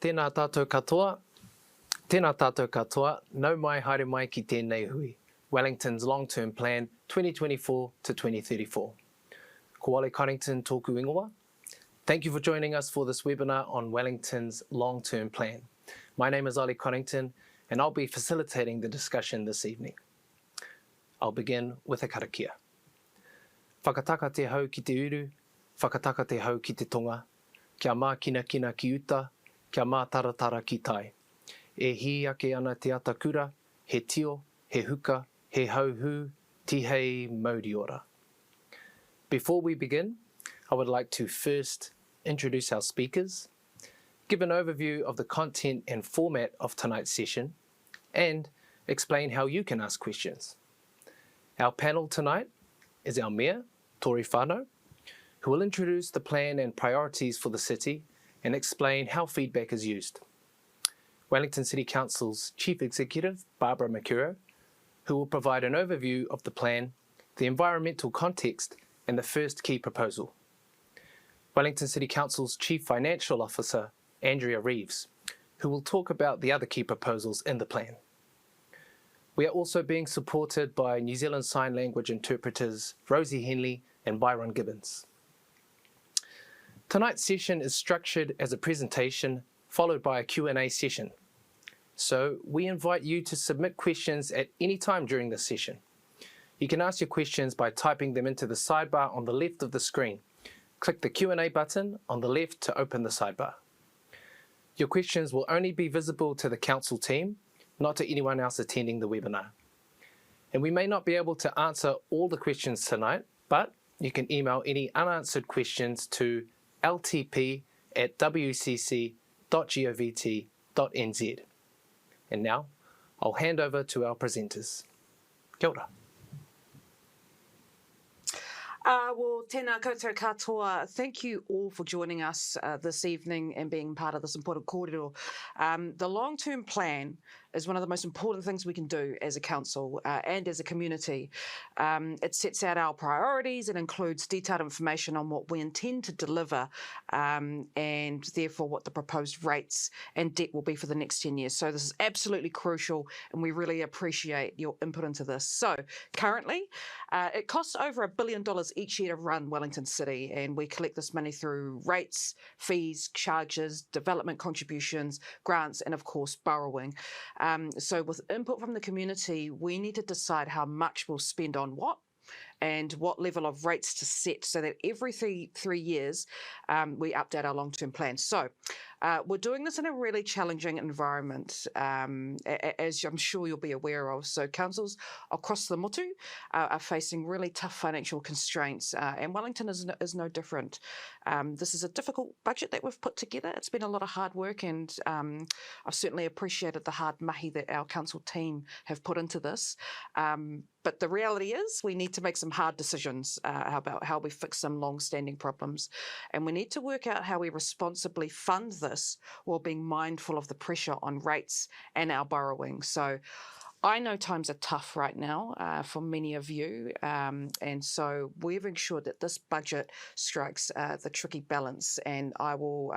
Tēnā tātou katoa, nau mai haere mai ki tēnei hui, Wellington's long-term plan 2024 to 2034. Ko Olly Coddington tōku ingoa. Thank you for joining us for this webinar on Wellington's long-term plan. My name is Olly Coddington and I'll be facilitating the discussion this evening. I'll begin with a karakia. Whakataka te hau ki te uru, whakataka te hau ki te tonga, kia mā kina ki uta, kia mā taratara ki tai. E hi ake ana te atakura, he tio, he huka, he hauhu, tihei mauri ora. Before we begin, I would like to first introduce our speakers, give an overview of the content and format of tonight's session, and explain how you can ask questions. Our panel tonight is our Mayor, Tory Whanau, who will introduce the plan and priorities for the city and explain how feedback is used. Wellington City Council's Chief Executive, Barbara McKerrow, who will provide an overview of the plan, the environmental context, and the first key proposal. Wellington City Council's Chief Financial Officer, Andrea Reeves, who will talk about the other key proposals in the plan. We are also being supported by New Zealand Sign Language interpreters Rosie Henley and Byron Gibbons. Tonight's session is structured as a presentation followed by a Q&A session. So we invite you to submit questions at any time during this session. You can ask your questions by typing them into the sidebar on the left of the screen. Click the Q&A button on the left to open the sidebar. Your questions will only be visible to the council team, not to anyone else attending the webinar. And we may not be able to answer all the questions tonight, but you can email any unanswered questions to ltp@wcc.nz. And now, I'll hand over to our presenters. Kia ora. Well, tēnā koutou katoa. Thank you all for joining us this evening and being part of this important kōrero. The long-term plan is one of the most important things we can do as a council and as a community. It sets out our priorities, it includes detailed information on what we intend to deliver and therefore what the proposed rates and debt will be for the next 10 years. So this is absolutely crucial and we really appreciate your input into this. So currently, it costs over $1 billion each year to run Wellington City, and we collect this money through rates, fees, charges, development contributions, grants, and of course borrowing. So with input from the community, we need to decide how much we'll spend on what and what level of rates to set so that every three years we update our long-term plan. So we're doing this in a really challenging environment, as I'm sure you'll be aware of. So councils across the motu are facing really tough financial constraints, and Wellington is no different. This is a difficult budget that we've put together. It's been a lot of hard work, and I've certainly appreciated the hard mahi that our council team have put into this. But the reality is we need to make some hard decisions about how we fix some long-standing problems. And we need to work out how we responsibly fund this while being mindful of the pressure on rates and our borrowing. So I know times are tough right now for many of you. And so we've ensured that this budget strikes the tricky balance. And I will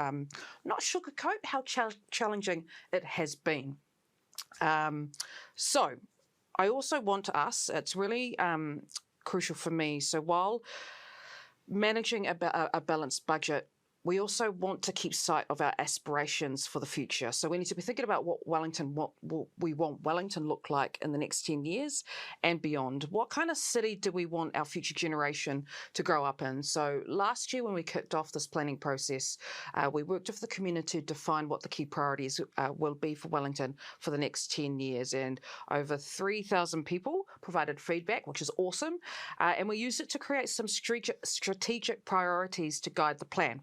not sugarcoat how challenging it has been. So I also want us, it's really crucial for me. So while managing a balanced budget, we also want to keep sight of our aspirations for the future. So we need to be thinking about what we want Wellington look like in the next 10 years and beyond. What kind of city do we want our future generation to grow up in? So last year when we kicked off this planning process, we worked with the community to define what the key priorities will be for Wellington for the next 10 years. And over 3,000 people provided feedback, which is awesome. And we used it to create some strategic priorities to guide the plan.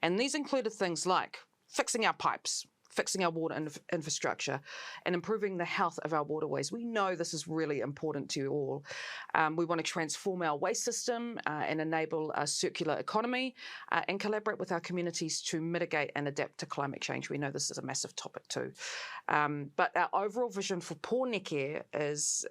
And these included things like fixing our pipes, fixing our water infrastructure, and improving the health of our waterways. We know this is really important to you all. We want to transform our waste system and enable a circular economy and collaborate with our communities to mitigate and adapt to climate change. We know this is a massive topic too. But our overall vision for Pōneke is,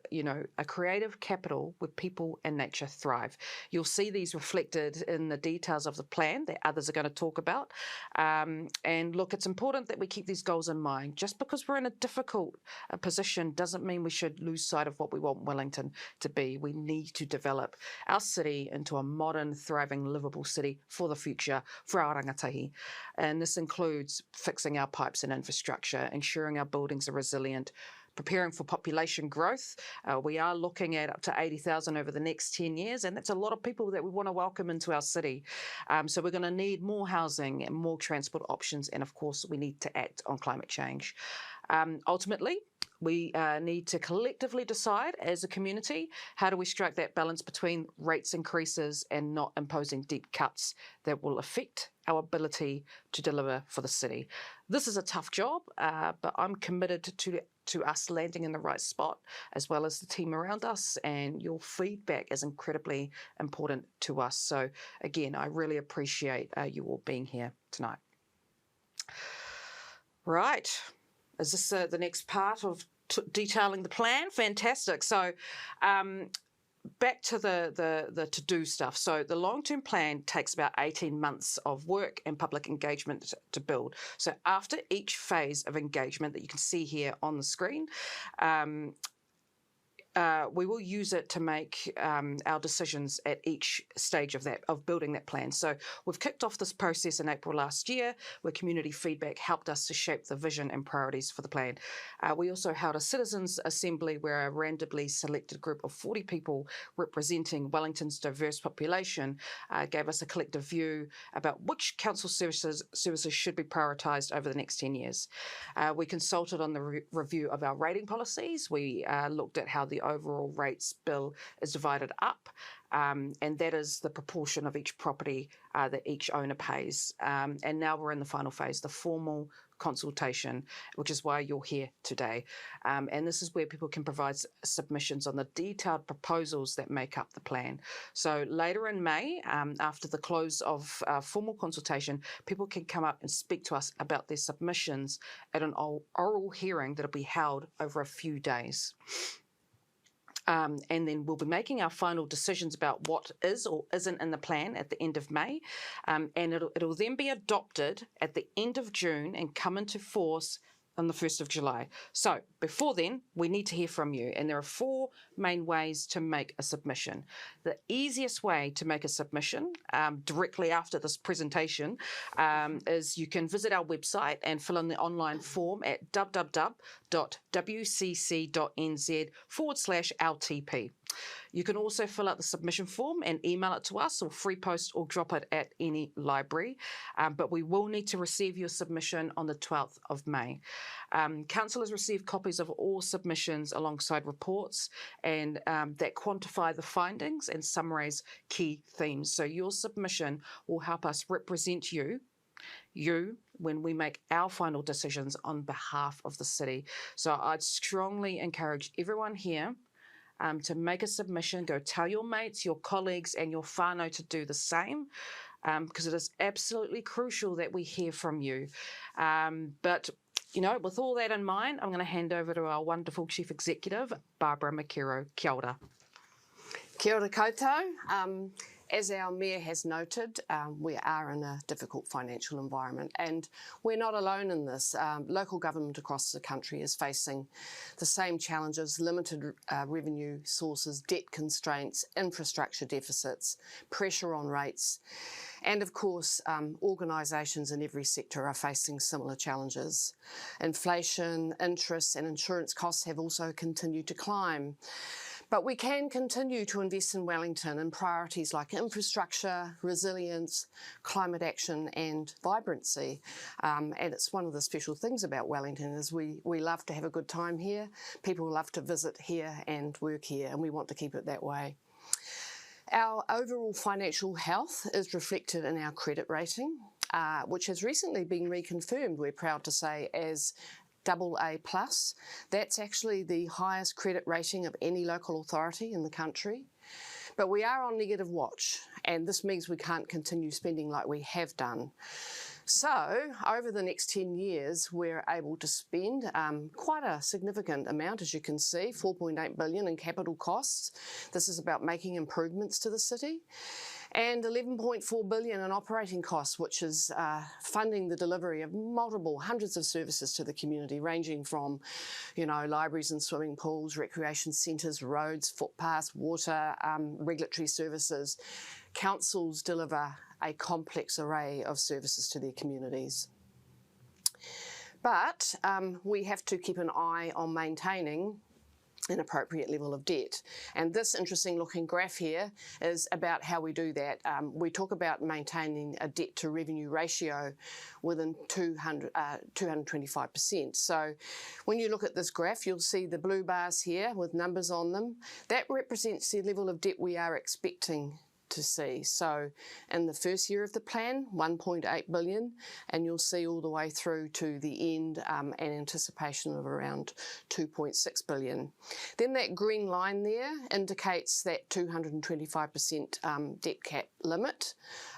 a creative capital where people and nature thrive. You'll see these reflected in the details of the plan that others are going to talk about. And look, it's important that we keep these these goals in mind. Just because we're in a difficult position doesn't mean we should lose sight of what we want Wellington to be. We need to develop our city into a modern, thriving, livable city for the future, for our rangatahi. And this includes fixing our pipes and infrastructure, ensuring our buildings are resilient, preparing for population growth. We are looking at up to 80,000 over the next 10 years, and that's a lot of people that we want to welcome into our city. So we're going to need more housing and more transport options, and of course, we need to act on climate change. Ultimately, we need to collectively decide as a community, how do we strike that balance between rates increases and not imposing deep cuts that will affect our ability to deliver for the city. This is a tough job, but I'm committed to us landing in the right spot, as well as the team around us, and your feedback is incredibly important to us. So again, I really appreciate you all being here tonight. Right. Is this the next part of detailing the plan? Fantastic. So back to the to-do stuff. So the long-term plan takes about 18 months of work and public engagement to build. So after each phase of engagement that you can see here on the screen, we will use it to make our decisions at each stage of building that plan. So we've kicked off this process in April last year, where community feedback helped us to shape the vision and priorities for the plan. We also held a citizens' assembly where a randomly selected group of 40 people representing Wellington's diverse population gave us a collective view about which council services should be prioritised over the next 10 years. We consulted on the review of our rating policies. We looked at how the overall rates bill is divided up, and that is the proportion of each property that each owner pays. And now we're in the final phase, the formal consultation, which is why you're here today. And this is where people can provide submissions on the detailed proposals that make up the plan. So later in May, after the close of formal consultation, people can come up and speak to us about their submissions at an oral hearing that'll be held over a few days. And then we'll be making our final decisions about what is or isn't in the plan at the end of May. And it'll then be adopted at the end of June and come into force on the 1st of July. So before then, we need to hear from you. And there are 4 main ways to make a submission. The easiest way to make a submission directly after this presentation is you can visit our website and fill in the online form at www.wcc.nz/LTP. You can also fill out the submission form and email it to us, or free post or drop it at any library. But we will need to receive your submission on the 12th of May. Councillors receive copies of all submissions alongside reports and that quantify the findings and summarise key themes. So your submission will help us represent you when we make our final decisions on behalf of the city. So I'd strongly encourage everyone here to make a submission. Go tell your mates, your colleagues and your whānau to do the same, because it is absolutely crucial that we hear from you. But you know, with all that in mind, I'm going to hand over to our wonderful Chief Executive, Barbara McKerrow. Kia ora. Kia ora koutou. As our Mayor has noted, we are in a difficult financial environment, and we're not alone in this. Local government across the country is facing the same challenges: limited revenue sources, debt constraints, infrastructure deficits, pressure on rates. And of course, organisations in every sector are facing similar challenges. Inflation, interest and insurance costs have also continued to climb. But we can continue to invest in Wellington in priorities like infrastructure, resilience, climate action and vibrancy. And it's one of the special things about Wellington is we love to have a good time here. People love to visit here and work here, and we want to keep it that way. Our overall financial health is reflected in our credit rating, which has recently been reconfirmed, we're proud to say, as AA+. That's actually the highest credit rating of any local authority in the country. But we are on negative watch, and this means we can't continue spending like we have done. So over the next 10 years, we're able to spend quite a significant amount, as you can see, 4.8 billion in capital costs. This is about making improvements to the city. and 11.4 billion in operating costs, which is funding the delivery of hundreds of services to the community, ranging from, libraries and swimming pools, recreation centres, roads, footpaths, water, regulatory services. Councils deliver a complex array of services to their communities. But we have to keep an eye on maintaining an appropriate level of debt. And this interesting looking graph here is about how we do that. We talk about maintaining a debt to revenue ratio within 225%. So when you look at this graph, you'll see the blue bars here with numbers on them. That represents the level of debt we are expecting to see. So in the first year of the plan, 1.8 billion, and you'll see all the way through to the end an anticipation of around 2.6 billion. Then that green line there indicates that 225% debt cap limit.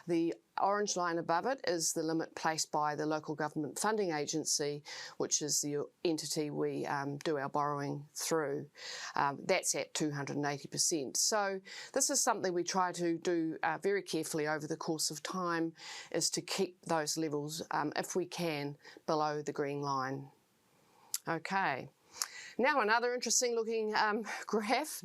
The orange line above it is the limit placed by the local government funding agency, which is the entity we do our borrowing through. That's at 280%. So this is something we try to do very carefully over the course of time, is to keep those levels, if we can, below the green line. Okay. Now another interesting looking graph,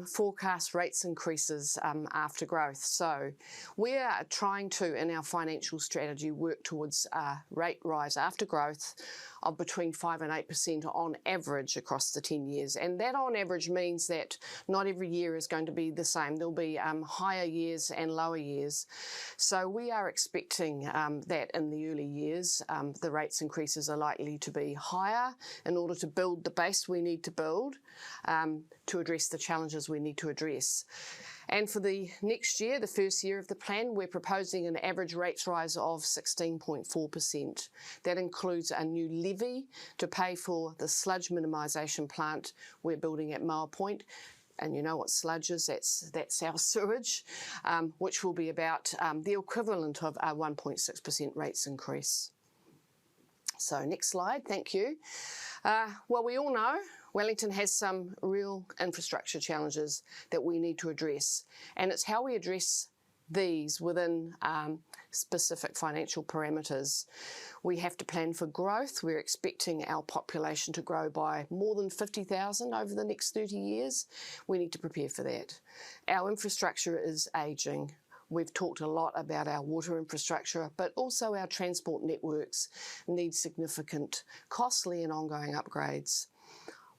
forecast rates increases after growth. So we are trying to, in our financial strategy, work towards a rate rise after growth of between 5 and 8% on average across the 10 years. And that on average means that not every year is going to be the same. There'll be higher years and lower years. So we are expecting that in the early years, the rates increases are likely to be higher in order to build the base we need to build to address the challenges we need to address. And for the next year, the first year of the plan, we're proposing an average rates rise of 16.4%. That includes a new levy to pay for the sludge minimisation plant we're building at Moa Point. And you know what sludge is, that's our sewage, which will be about the equivalent of a 1.6% rates increase. So next slide, thank you. Well, we all know Wellington has some real infrastructure challenges that we need to address, and it's how we address these within specific financial parameters. We have to plan for growth. We're expecting our population to grow by more than 50,000 over the next 30 years. We need to prepare for that. Our infrastructure is ageing. We've talked a lot about our water infrastructure, but also our transport networks need significant, costly and ongoing upgrades.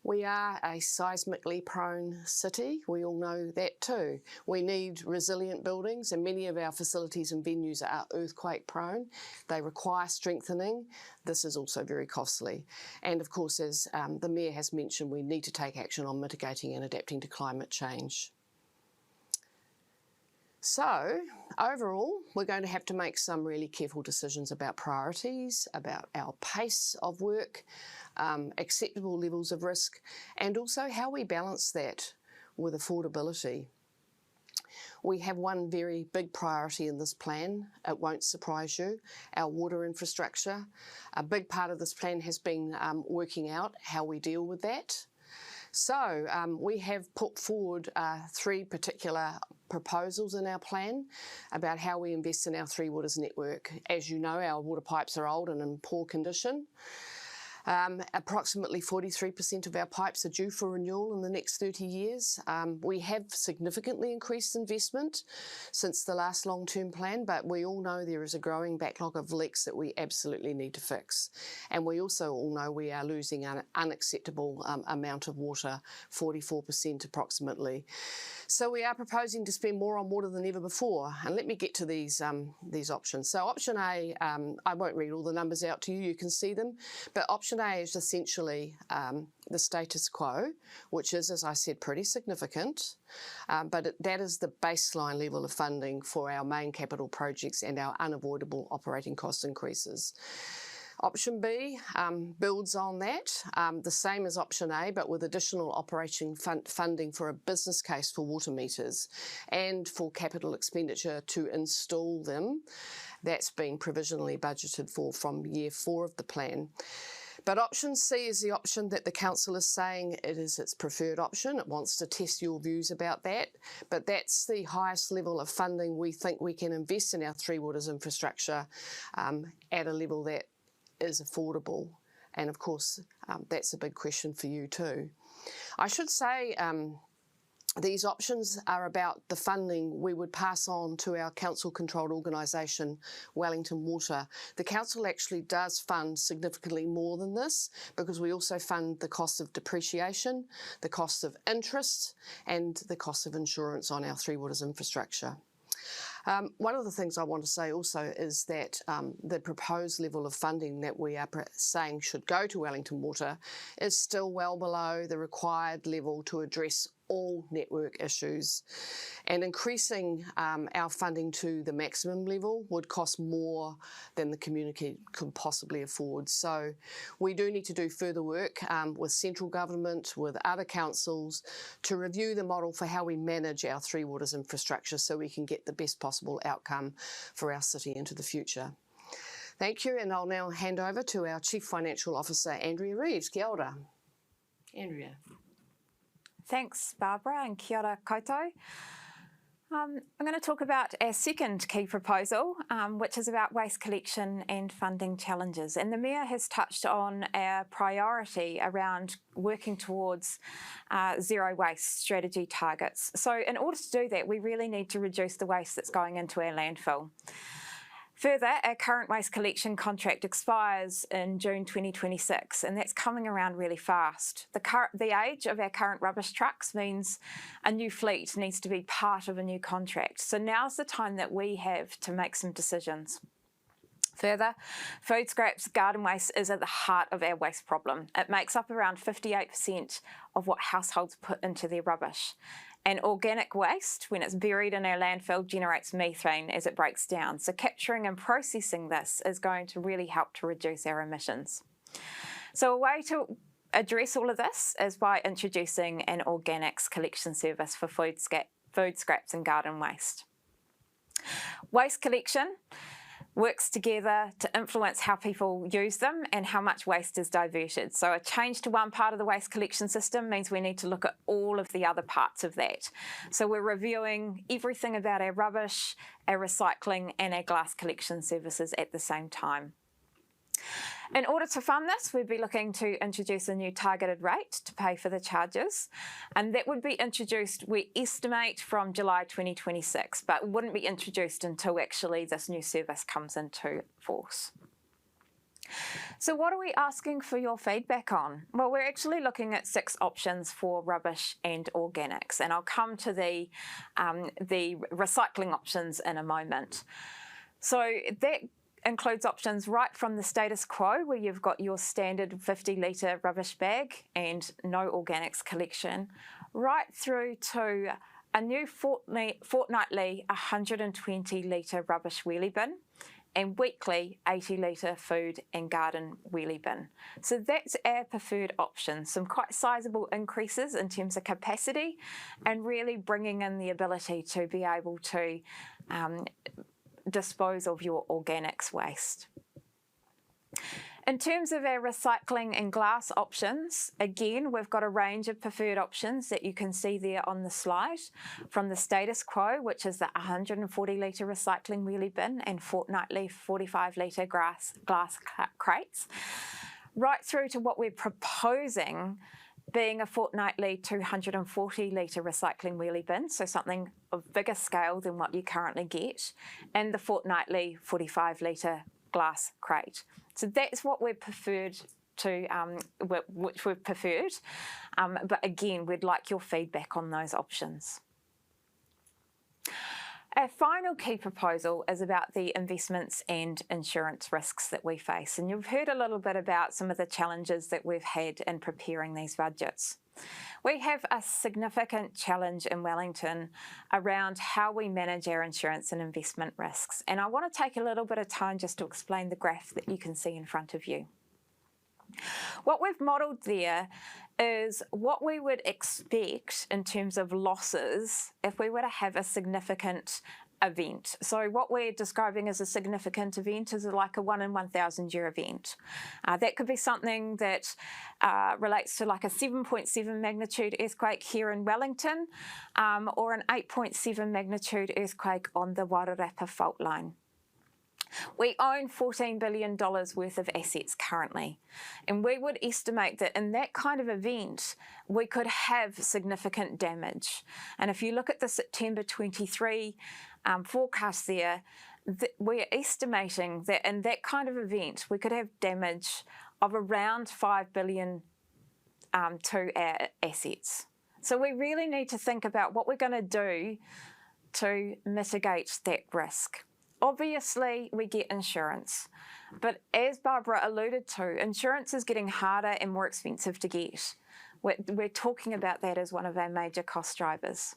We are a seismically prone city. We all know that too. We need resilient buildings, and many of our facilities and venues are earthquake prone. They require strengthening. This is also very costly. And of course, as the Mayor has mentioned, we need to take action on mitigating and adapting to climate change. So overall, we're going to have to make some really careful decisions about priorities, about our pace of work, acceptable levels of risk, and also how we balance that with affordability. We have one very big priority in this plan. It won't surprise you, our water infrastructure. A big part of this plan has been working out how we deal with that. So we have put forward 3 particular proposals in our plan about how we invest in our Three Waters network. As you know, our water pipes are old and in poor condition. Approximately 43% of our pipes are due for renewal in the next 30 years. We have significantly increased investment since the last long-term plan, but we all know there is a growing backlog of leaks that we absolutely need to fix. And we also all know we are losing an unacceptable amount of water, 44% approximately. So we are proposing to spend more on water than ever before. And let me get to these options. So option A, I won't read all the numbers out to you, you can see them, but option A is essentially the status quo, which is, as I said, pretty significant, but that is the baseline level of funding for our main capital projects and our unavoidable operating cost increases. Option B builds on that, the same as option A, but with additional operating funding for a business case for water meters and for capital expenditure to install them. That's been provisionally budgeted for from year 4 of the plan. But option C is the option that the council is saying it is its preferred option. It wants to test your views about that, but that's the highest level of funding we think we can invest in our Three Waters infrastructure at a level that is affordable. And of course, that's a big question for you too. I should say these options are about the funding we would pass on to our council-controlled organisation, Wellington Water. The council actually does fund significantly more than this because we also fund the cost of depreciation, the cost of interest and the cost of insurance on our Three Waters infrastructure. One of the things I want to say also is that the proposed level of funding that we are saying should go to Wellington Water is still well below the required level to address all network issues, and increasing our funding to the maximum level would cost more than the community could possibly afford. So we do need to do further work with central government, with other councils, to review the model for how we manage our Three Waters infrastructure so we can get the best possible outcome for our city into the future. Thank you, and I'll now hand over to our Chief Financial Officer, Andrea Reeves. Kia ora. Andrea. Thanks, Barbara, and kia ora koutou. I'm going to talk about our second key proposal, which is about waste collection and funding challenges. And the Mayor has touched on our priority around working towards zero waste strategy targets. So in order to do that, we really need to reduce the waste that's going into our landfill. Further, our current waste collection contract expires in June 2026, and that's coming around really fast. The age of our current rubbish trucks means a new fleet needs to be part of a new contract. So now's the time that we have to make some decisions. Further, food scraps, garden waste is at the heart of our waste problem. It makes up around 58% of what households put into their rubbish. And organic waste, when it's buried in our landfill, generates methane as it breaks down. So capturing and processing this is going to really help to reduce our emissions. So a way to address all of this is by introducing an organics collection service for food scraps and garden waste. Waste collection works together to influence how people use them and how much waste is diverted. So a change to one part of the waste collection system means we need to look at all of the other parts of that. So we're reviewing everything about our rubbish, our recycling and our glass collection services at the same time. In order to fund this, we'd be looking to introduce a new targeted rate to pay for the charges, and that would be introduced, we estimate, from July 2026, but wouldn't be introduced until actually this new service comes into force. So what are we asking for your feedback on? Well, we're actually looking at 6 options for rubbish and organics, and I'll come to the recycling options in a moment. So that includes options right from the status quo, where you've got your standard 50-litre rubbish bag and no organics collection, right through to a new fortnightly 120-litre rubbish wheelie bin and weekly 80-litre food and garden wheelie bin. So that's our preferred option. Some quite sizable increases in terms of capacity and really bringing in the ability to be able to dispose of your organics waste. In terms of our recycling and glass options, again, we've got a range of preferred options that you can see there on the slide, from the status quo, which is the 140-litre recycling wheelie bin and fortnightly 45-litre glass crates, right through to what we're proposing being a fortnightly 240-litre recycling wheelie bin, so something of bigger scale than what you currently get, and the fortnightly 45-litre glass crate. So that's what we've preferred to, which we've preferred, but again, we'd like your feedback on those options. Our final key proposal is about the investments and insurance risks that we face. And you've heard a little bit about some of the challenges that we've had in preparing these budgets. We have a significant challenge in Wellington around how we manage our insurance and investment risks. And I want to take a little bit of time just to explain the graph that you can see in front of you. What we've modelled there is what we would expect in terms of losses if we were to have a significant event. So what we're describing as a significant event is like a 1 in 1,000 year event. That could be something that relates to like a 7.7 magnitude earthquake here in Wellington, or an 8.7 magnitude earthquake on the Wairarapa fault line. We own $14 billion worth of assets currently, and we would estimate that in that kind of event, we could have significant damage. And if you look at the September 23 forecast there, we're estimating that in that kind of event, we could have damage of around $5 billion to our assets. So we really need to think about what we're going to do to mitigate that risk. Obviously, we get insurance, but as Barbara alluded to, insurance is getting harder and more expensive to get. We're talking about that as one of our major cost drivers.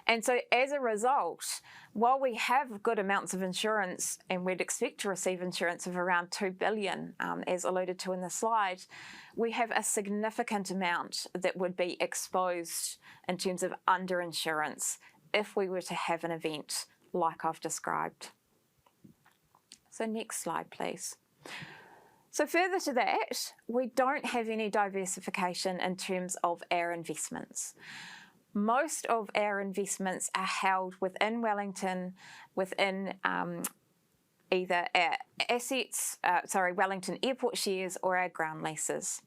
And so as a result, while we have good amounts of insurance and we'd expect to receive insurance of around $2 billion, as alluded to in the slide, we have a significant amount that would be exposed in terms of underinsurance if we were to have an event like I've described. So next slide, please. So further to that, we don't have any diversification in terms of our investments. Most of our investments are held within Wellington, within either our assets, Wellington Airport shares or our ground leases.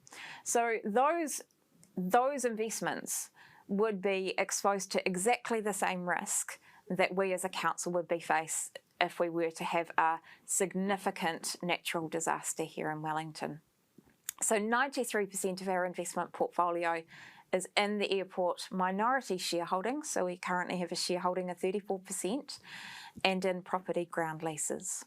So those investments would be exposed to exactly the same risk that we as a council would be faced if we were to have a significant natural disaster here in Wellington. So 93% of our investment portfolio is in the airport minority shareholding, so we currently have a shareholding of 34%, and in property ground leases.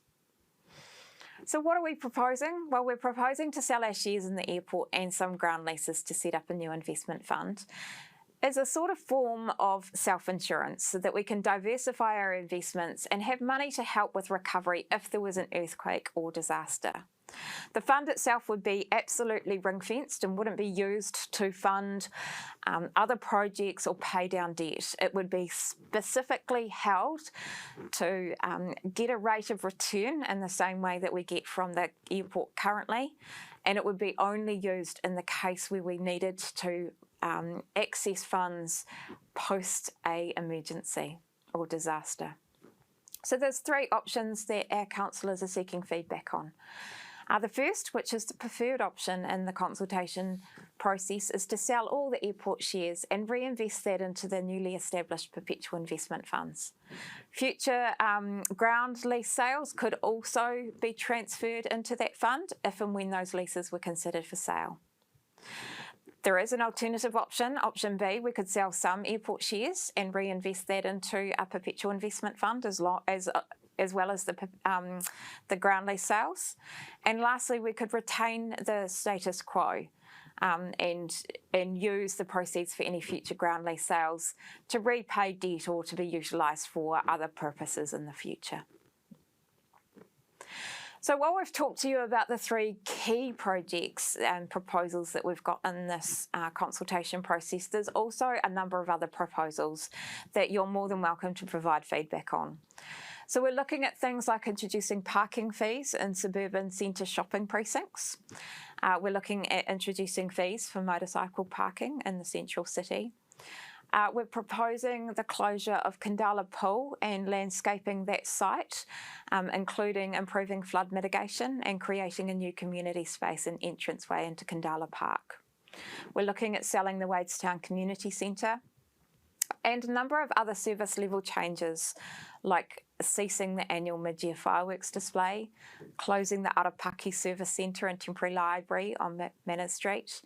So what are we proposing? Well, we're proposing to sell our shares in the airport and some ground leases to set up a new investment fund as a sort of form of self-insurance so that we can diversify our investments and have money to help with recovery if there was an earthquake or disaster. The fund itself would be absolutely ring-fenced and wouldn't be used to fund other projects or pay down debt. It would be specifically held to get a rate of return in the same way that we get from the airport currently, and it would be only used in the case where we needed to access funds post a emergency or disaster. So there's 3 options that our councillors are seeking feedback on. The first, which is the preferred option in the consultation process, is to sell all the airport shares and reinvest that into the newly established perpetual investment funds. Future ground lease sales could also be transferred into that fund if and when those leases were considered for sale. There is an alternative option, option B. We could sell some airport shares and reinvest that into a perpetual investment fund as well as the ground lease sales. And lastly, we could retain the status quo and use the proceeds for any future ground lease sales to repay debt or to be utilised for other purposes in the future. So while we've talked to you about the 3 key projects and proposals that we've got in this consultation process, there's also a number of other proposals that you're more than welcome to provide feedback on. So we're looking at things like introducing parking fees in suburban centre shopping precincts. We're looking at introducing fees for motorcycle parking in the central city. We're proposing the closure of Kandala Pool and landscaping that site, including improving flood mitigation and creating a new community space and entranceway into Kandala Park. We're looking at selling the Wadestown Community Centre and a number of other service level changes like ceasing the annual mid-year fireworks display, closing the Arapaki Service Centre and Temporary Library on Manners Street,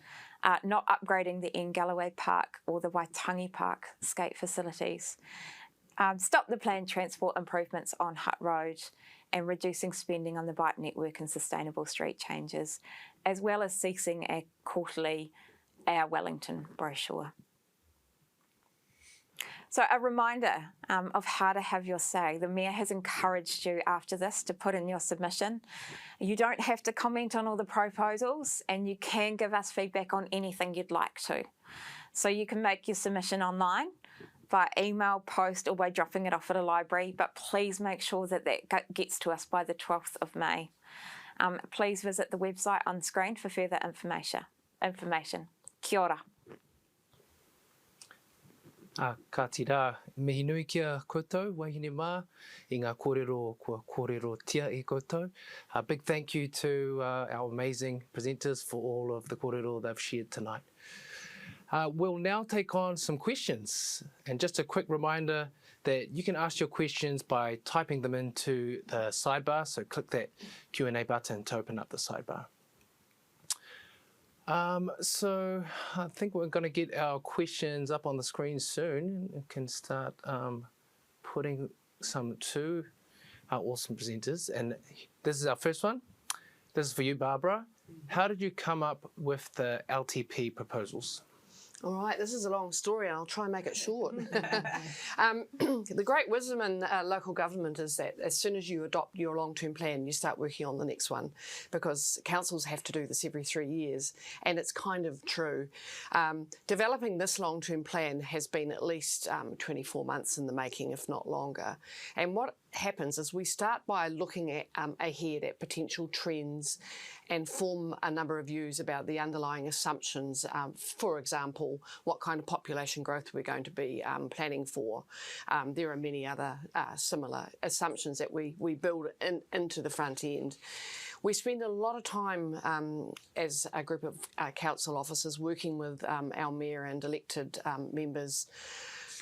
not upgrading the Ngalloway Park or the Waitangi Park skate facilities, stop the planned transport improvements on Hutt Road, and reducing spending on the bike network and sustainable street changes, as well as ceasing our quarterly Our Wellington brochure. So a reminder of how to have your say. The Mayor has encouraged you after this to put in your submission. You don't have to comment on all the proposals, and you can give us feedback on anything you'd like to. So you can make your submission online via email, post, or by dropping it off at a library, but please make sure that gets to us by the 12th of May. Please visit the website on screen for further information. Kia ora. Ka tira, mihi nui kia koutou, wahine mā, I ngā kōrero kua kōrero tia e koutou. A big thank you to our amazing presenters for all of the kōrero they've shared tonight. We'll now take on some questions, and just a quick reminder that you can ask your questions by typing them into the sidebar, so click that Q&A button to open up the sidebar. So I think we're going to get our questions up on the screen soon. We can start putting some to our awesome presenters. And this is our first one. This is for you, Barbara. How did you come up with the LTP proposals? All right, this is a long story and I'll try and make it short. The great wisdom in local government is that as soon as you adopt your long-term plan, you start working on the next one, because councils have to do this every 3 years, and it's kind of true. Developing this long-term plan has been at least 24 months in the making, if not longer. And what happens is we start by looking at ahead at potential trends and form a number of views about the underlying assumptions. For example, what kind of population growth we're going to be planning for. There are many other similar assumptions that we build into the front end. We spend a lot of time as a group of council officers working with our mayor and elected members,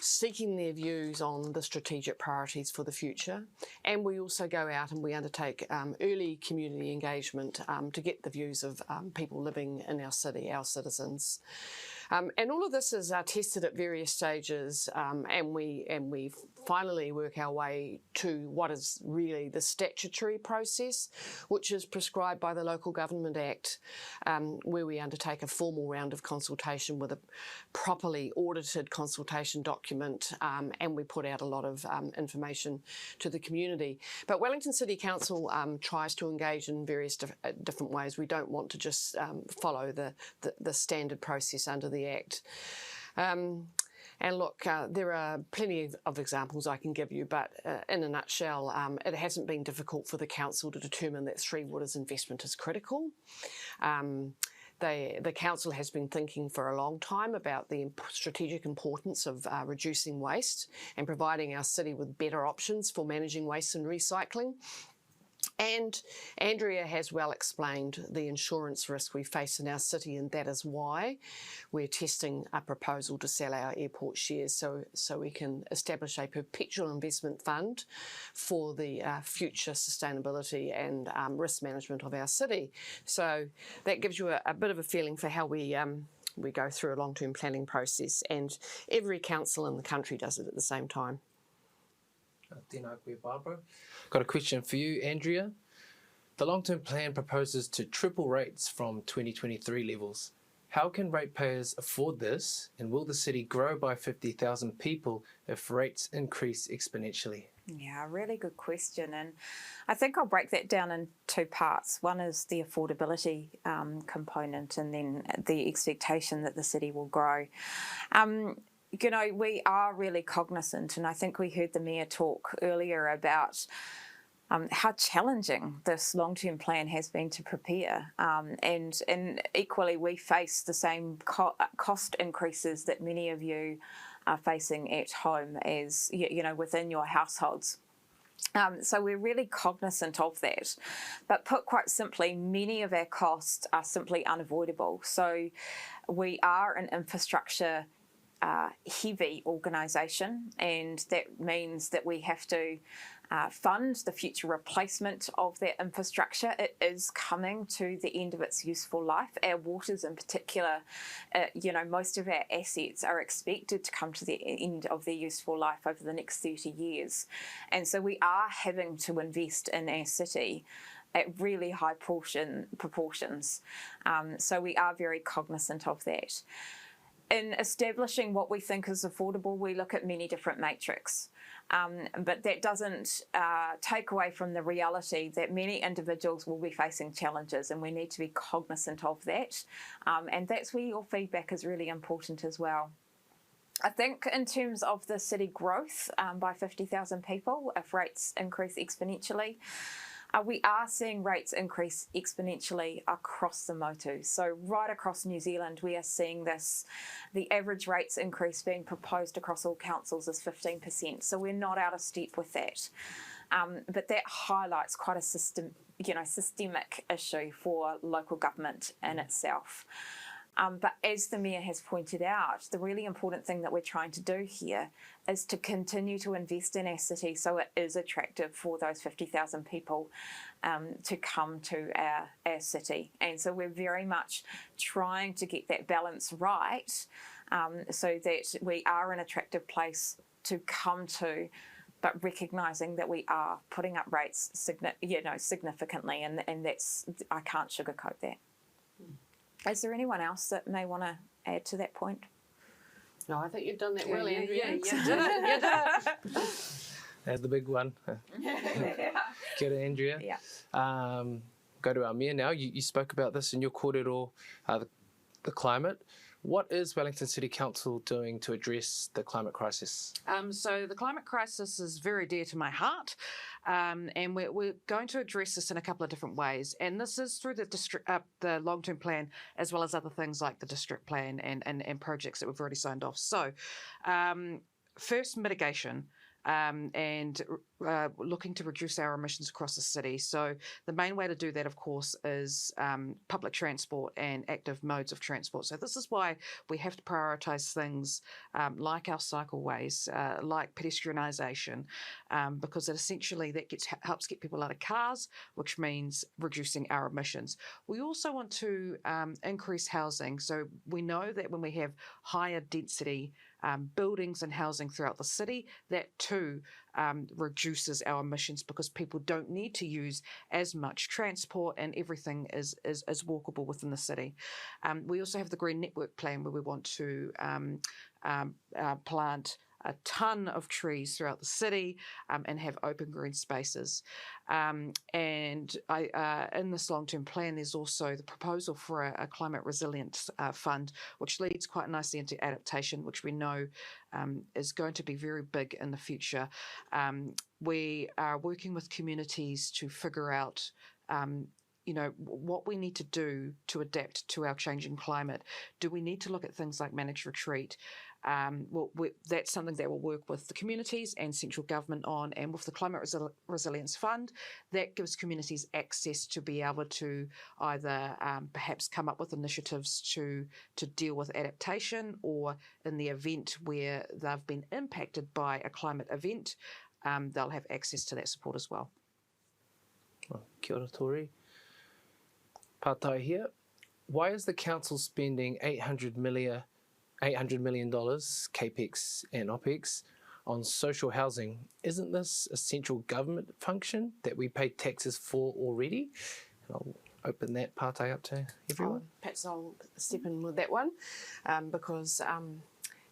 seeking their views on the strategic priorities for the future. And we also go out and we undertake early community engagement to get the views of people living in our city, our citizens. And all of this is tested at various stages, and we finally work our way to what is really the statutory process, which is prescribed by the Local Government Act, where we undertake a formal round of consultation with a properly audited consultation document, and we put out a lot of information to the community. But Wellington City Council tries to engage in various different ways. We don't want to just follow the standard process under the Act. And look, there are plenty of examples I can give you, but in a nutshell, it hasn't been difficult for the council to determine that Three Waters investment is critical. The council has been thinking for a long time about the strategic importance of reducing waste and providing our city with better options for managing waste and recycling. And Andrea has well explained the insurance risk we face in our city, and that is why we're testing a proposal to sell our airport shares so we can establish a perpetual investment fund for the future sustainability and risk management of our city. So that gives you a bit of a feeling for how we go through a long-term planning process, and every council in the country does it at the same time. Tēnā koe, Barbara. Got a question for you, Andrea. The long-term plan proposes to triple rates from 2023 levels. How can ratepayers afford this, and will the city grow by 50,000 people if rates increase exponentially? Yeah, really good question, and I think I'll break that down in two parts. One is the affordability component, and then the expectation that the city will grow. You know, we are really cognizant, and I think we heard the Mayor talk earlier about how challenging this long-term plan has been to prepare. And equally, we face the same cost increases that many of you are facing at home as, you know, within your households. So we're really cognizant of that. But put quite simply, many of our costs are simply unavoidable. So we are an infrastructure heavy organisation, and that means that we have to fund the future replacement of that infrastructure. It is coming to the end of its useful life. Our waters in particular, you know, most of our assets are expected to come to the end of their useful life over the next 30 years. And so we are having to invest in our city at really high proportions. So we are very cognizant of that. In establishing what we think is affordable, we look at many different metrics, but that doesn't take away from the reality that many individuals will be facing challenges, and we need to be cognizant of that, and that's where your feedback is really important as well. I think in terms of the city growth by 50,000 people, if rates increase exponentially, we are seeing rates increase exponentially across the motu. So right across New Zealand, we are seeing this. The average rates increase being proposed across all councils is 15%. So we're not out of step with that. But that highlights quite a systemic issue for local government in itself. But as the Mayor has pointed out, the really important thing that we're trying to do here is to continue to invest in our city so it is attractive for those 50,000 people to come to our city. And so we're very much trying to get that balance right so that we are an attractive place to come to, but recognising that we are putting up rates significantly, and that's, I can't sugarcoat that. Is there anyone else that may want to add to that point? No, I think you've done that well, Yeah, Andrea. yeah, You did it. That's the big one. Kia ora, Andrea. Yeah. Go to our Mayor now. You spoke about this in your kōrero, the climate. What is Wellington City Council doing to address the climate crisis? So the climate crisis is very dear to my heart, and we're going to address this in a couple of different ways. And this is through the long-term plan, as well as other things like the district plan and projects that we've already signed off. So first, mitigation. And looking to reduce our emissions across the city. So the main way to do that, of course, is public transport and active modes of transport. So this is why we have to prioritise things like our cycleways, like pedestrianisation, because it essentially that helps get people out of cars, which means reducing our emissions. We also want to increase housing. So we know that when we have higher density buildings and housing throughout the city, that too reduces our emissions because people don't need to use as much transport and everything is walkable within the city. We also have the Green Network Plan where we want to plant a ton of trees throughout the city and have open green spaces. And in this long-term plan, there's also the proposal for a climate resilience fund, which leads quite nicely into adaptation, which we know is going to be very big in the future. We are working with communities to figure out what we need to do to adapt to our changing climate. Do we need to look at things like managed retreat? That's something that we'll work with the communities and central government on, and with the Climate Resilience Fund, that gives communities access to be able to either perhaps come up with initiatives to deal with adaptation, or in the event where they've been impacted by a climate event, they'll have access to that support as well. Kia ora, Tory. Pātai here. Why is the council spending $800 million capex and opex on social housing? Isn't this a central government function that we pay taxes for already? And I'll open that pātai up to everyone. Perhaps I'll step in with that one because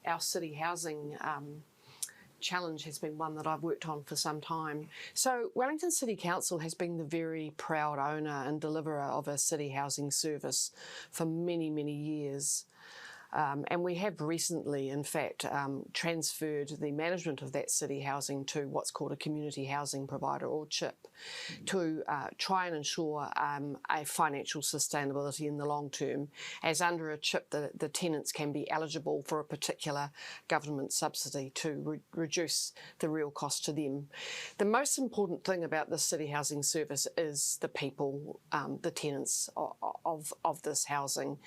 our city housing challenge has been one that I've worked on for some time. So Wellington City Council has been the very proud owner and deliverer of a city housing service for many, many years. And we have recently, in fact, transferred the management of that city housing to what's called a community housing provider, or CHIP, to try and ensure a financial sustainability in the long term, as under a CHIP the tenants can be eligible for a particular government subsidy to reduce the real cost to them. The most important thing about this city housing service is the people, the tenants of this housing.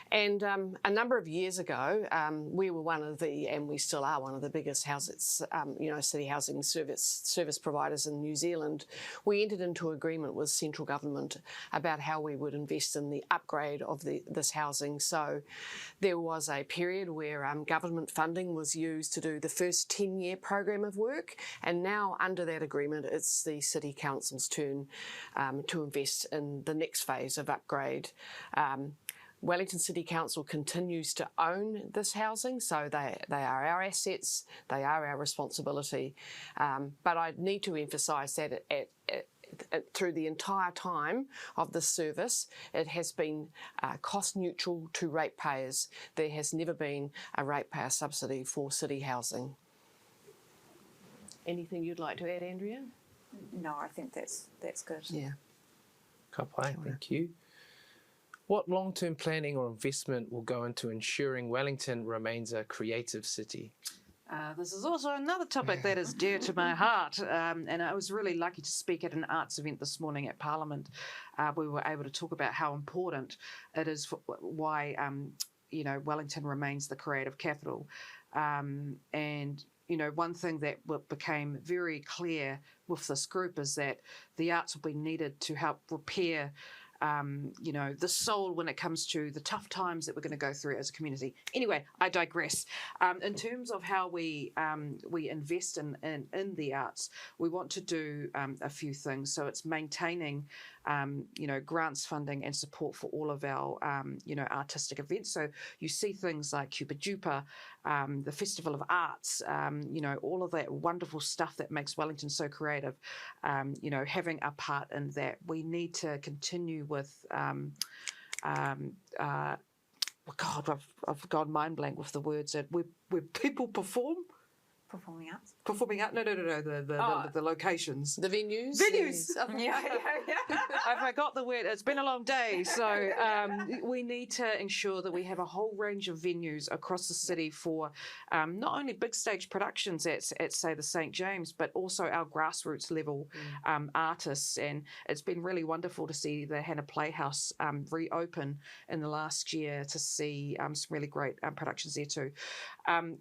And a number of years ago, we were one of the, and we still are one of the biggest city housing service providers in New Zealand. We entered into agreement with central government about how we would invest in the upgrade of this housing. So there was a period where government funding was used to do the first 10-year program of work, and now under that agreement, it's the City Council's turn to invest in the next phase of upgrade. Wellington City Council continues to own this housing, so they are our assets, they are our responsibility. But I need to emphasise that through the entire time of the service, it has been cost neutral to ratepayers. There has never been a ratepayer subsidy for city housing. Anything you'd like to add, Andrea? No, I think that's good. Yeah. Ka pai, thank you. What long-term planning or investment will go into ensuring Wellington remains a creative city? This is also another topic that is dear to my heart, and I was really lucky to speak at an arts event this morning at Parliament. We were able to talk about how important it is for why Wellington remains the creative capital, and one thing that became very clear with this group is that the arts will be needed to help repair the soul when it comes to the tough times that we're going to go through as a community. Anyway, I digress. In terms of how we invest in the arts, we want to do a few things. So it's maintaining grants funding and support for all of our artistic events. So you see things like Cuba Duper, the Festival of Arts, all of that wonderful stuff that makes Wellington so creative. Having a part in that, we need to continue with. God, I've gone mind blank with the words that where people perform. Performing arts. Performing art? No. The locations. The venues? Venues! Yeah. I forgot the word. It's been a long day. So we need to ensure that we have a whole range of venues across the city for not only big stage productions at say, the St. James, but also our grassroots level artists. And it's been really wonderful to see the Hannah Playhouse reopen in the last year, to see some really great productions there too.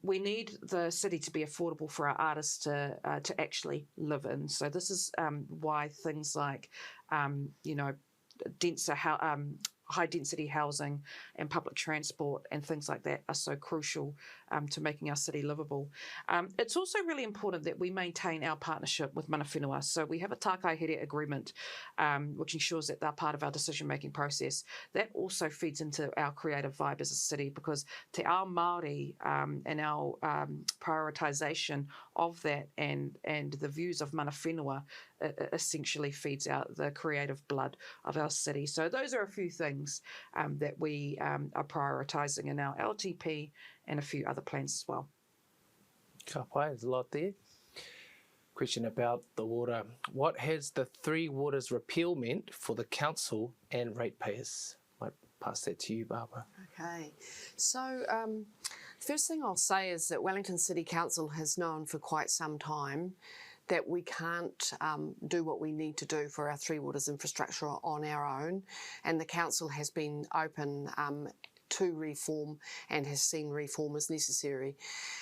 We need the city to be affordable for our artists to actually live in. So this is why things like high density housing and public transport and things like that are so crucial to making our city livable. It's also really important that we maintain our partnership with mana whenua. So we have a tākai here agreement, which ensures that they're part of our decision-making process. That also feeds into our creative vibe as a city, because te ao Māori and our prioritisation of that and the views of mana whenua essentially feeds out the creative blood of our city. So those are a few things that we are prioritising in our LTP and a few other plans as well. Ka pai, there's a lot there. Question about the water. What has the Three Waters repeal meant for the council and ratepayers? Might pass that to you, Barbara. Okay, so first thing I'll say is that Wellington City Council has known for quite some time that we can't do what we need to do for our Three Waters infrastructure on our own, and the council has been open to reform and has seen reform as necessary.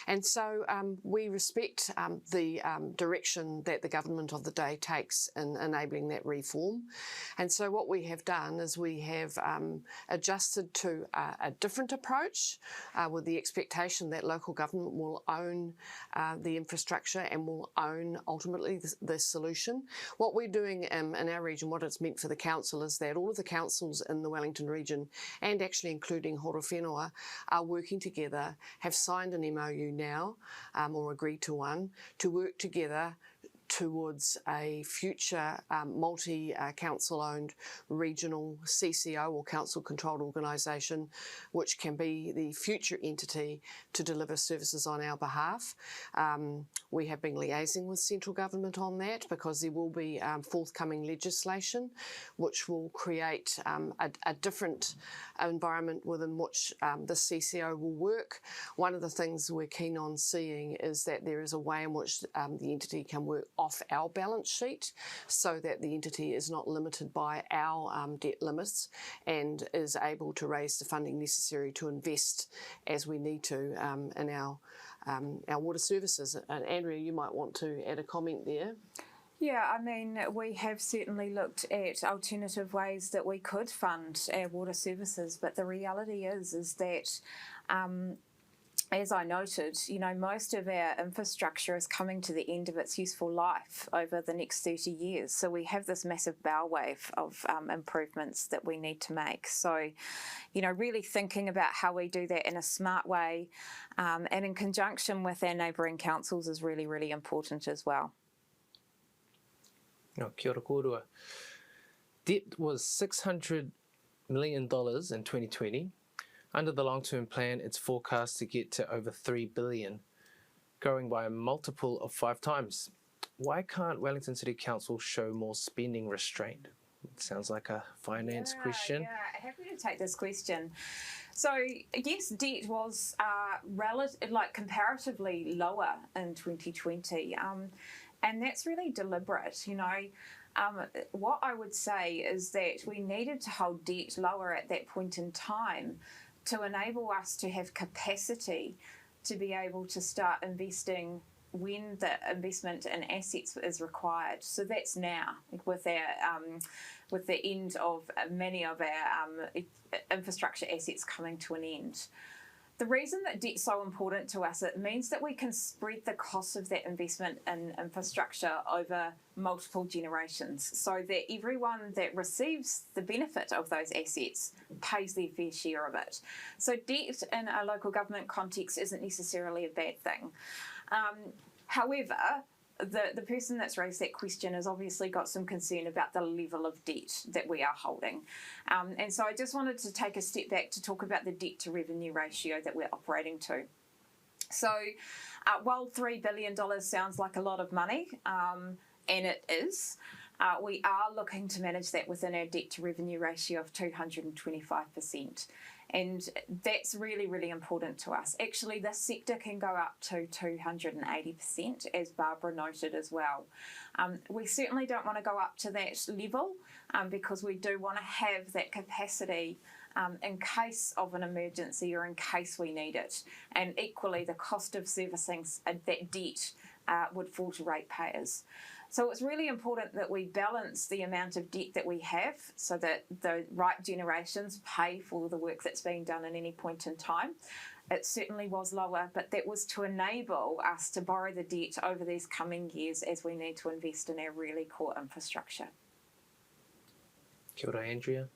And so we respect the direction that the government of the day takes in enabling that reform. And so what we have done is we have adjusted to a different approach with the expectation that local government will own the infrastructure and will own ultimately the solution. What we're doing in our region, what it's meant for the council, is that all of the councils in the Wellington region, and actually including Horo Whenua, are working together, have signed an MOU now, or agreed to one, to work together towards a future multi-council-owned regional CCO or council-controlled organisation, which can be the future entity to deliver services on our behalf. We have been liaising with central government on that, because there will be forthcoming legislation which will create a different environment within which the CCO will work. One of the things we're keen on seeing is that there is a way in which the entity can work off our balance sheet, so that the entity is not limited by our debt limits and is able to raise the funding necessary to invest as we need to in our water services. And Andrea, you might want to add a comment there. Yeah, I mean, we have certainly looked at alternative ways that we could fund our water services, but the reality is that as I noted, most of our infrastructure is coming to the end of its useful life over the next 30 years. So we have this massive bow wave of improvements that we need to make. So, really thinking about how we do that in a smart way and in conjunction with our neighbouring councils is really, really important as well. No, kia ora kōrua. Debt was $600 million in 2020. Under the long-term plan, it's forecast to get to over $3 billion, growing by a multiple of 5 times. Why can't Wellington City Council show more spending restraint? It sounds like a finance question. Yeah, happy to take this question. So yes, debt was comparatively lower in 2020, and that's really deliberate. What I would say is that we needed to hold debt lower at that point in time to enable us to have capacity to be able to start investing when the investment in assets is required. So that's now with the end of many of our infrastructure assets coming to an end. The reason that debt's so important to us, it means that we can spread the cost of that investment in infrastructure over multiple generations so that everyone that receives the benefit of those assets pays their fair share of it. So debt in a local government context isn't necessarily a bad thing. However, the person that's raised that question has obviously got some concern about the level of debt that we are holding. And so I just wanted to take a step back to talk about the debt to revenue ratio that we're operating to. So while $3 billion sounds like a lot of money, and it is, we are looking to manage that within our debt to revenue ratio of 225%. And that's really, really important to us. Actually, this sector can go up to 280%, as Barbara noted as well. We certainly don't want to go up to that level because we do want to have that capacity in case of an emergency or in case we need it. And equally, the cost of servicing that debt would fall to ratepayers. So it's really important that we balance the amount of debt that we have so that the right generations pay for the work that's being done at any point in time. It certainly was lower, but that was to enable us to borrow the debt over these coming years as we need to invest in our really core infrastructure. Kia ora, Andrea.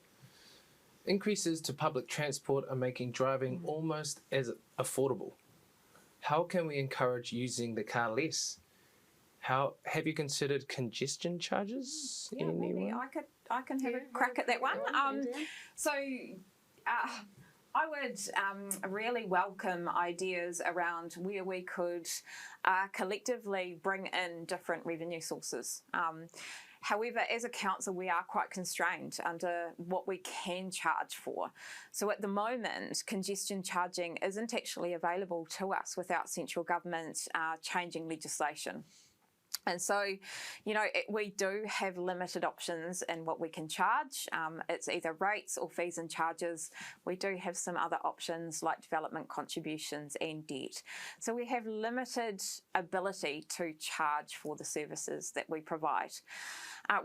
Increases to public transport are making driving almost as affordable. How can we encourage using the car less? Have you considered congestion charges? Yeah, maybe I can have a crack at that one. I would really welcome ideas around where we could collectively bring in different revenue sources. However, as a council, we are quite constrained under what we can charge for. So at the moment, congestion charging isn't actually available to us without central government changing legislation. And so, we do have limited options in what we can charge. It's either rates or fees and charges. We do have some other options like development contributions and debt. So we have limited ability to charge for the services that we provide.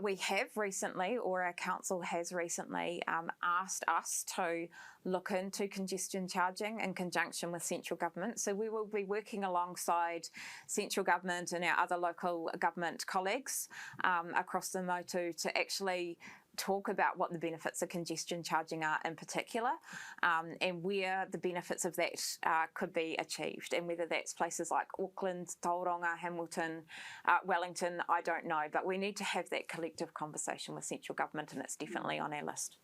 We have recently, or our council has recently, asked us to look into congestion charging in conjunction with central government. So we will be working alongside central government and our other local government colleagues across the motu to actually talk about what the benefits of congestion charging are in particular, and where the benefits of that could be achieved, and whether that's places like Auckland, Tauranga, Hamilton, Wellington, I don't know, but we need to have that collective conversation with central government, and it's definitely on our list.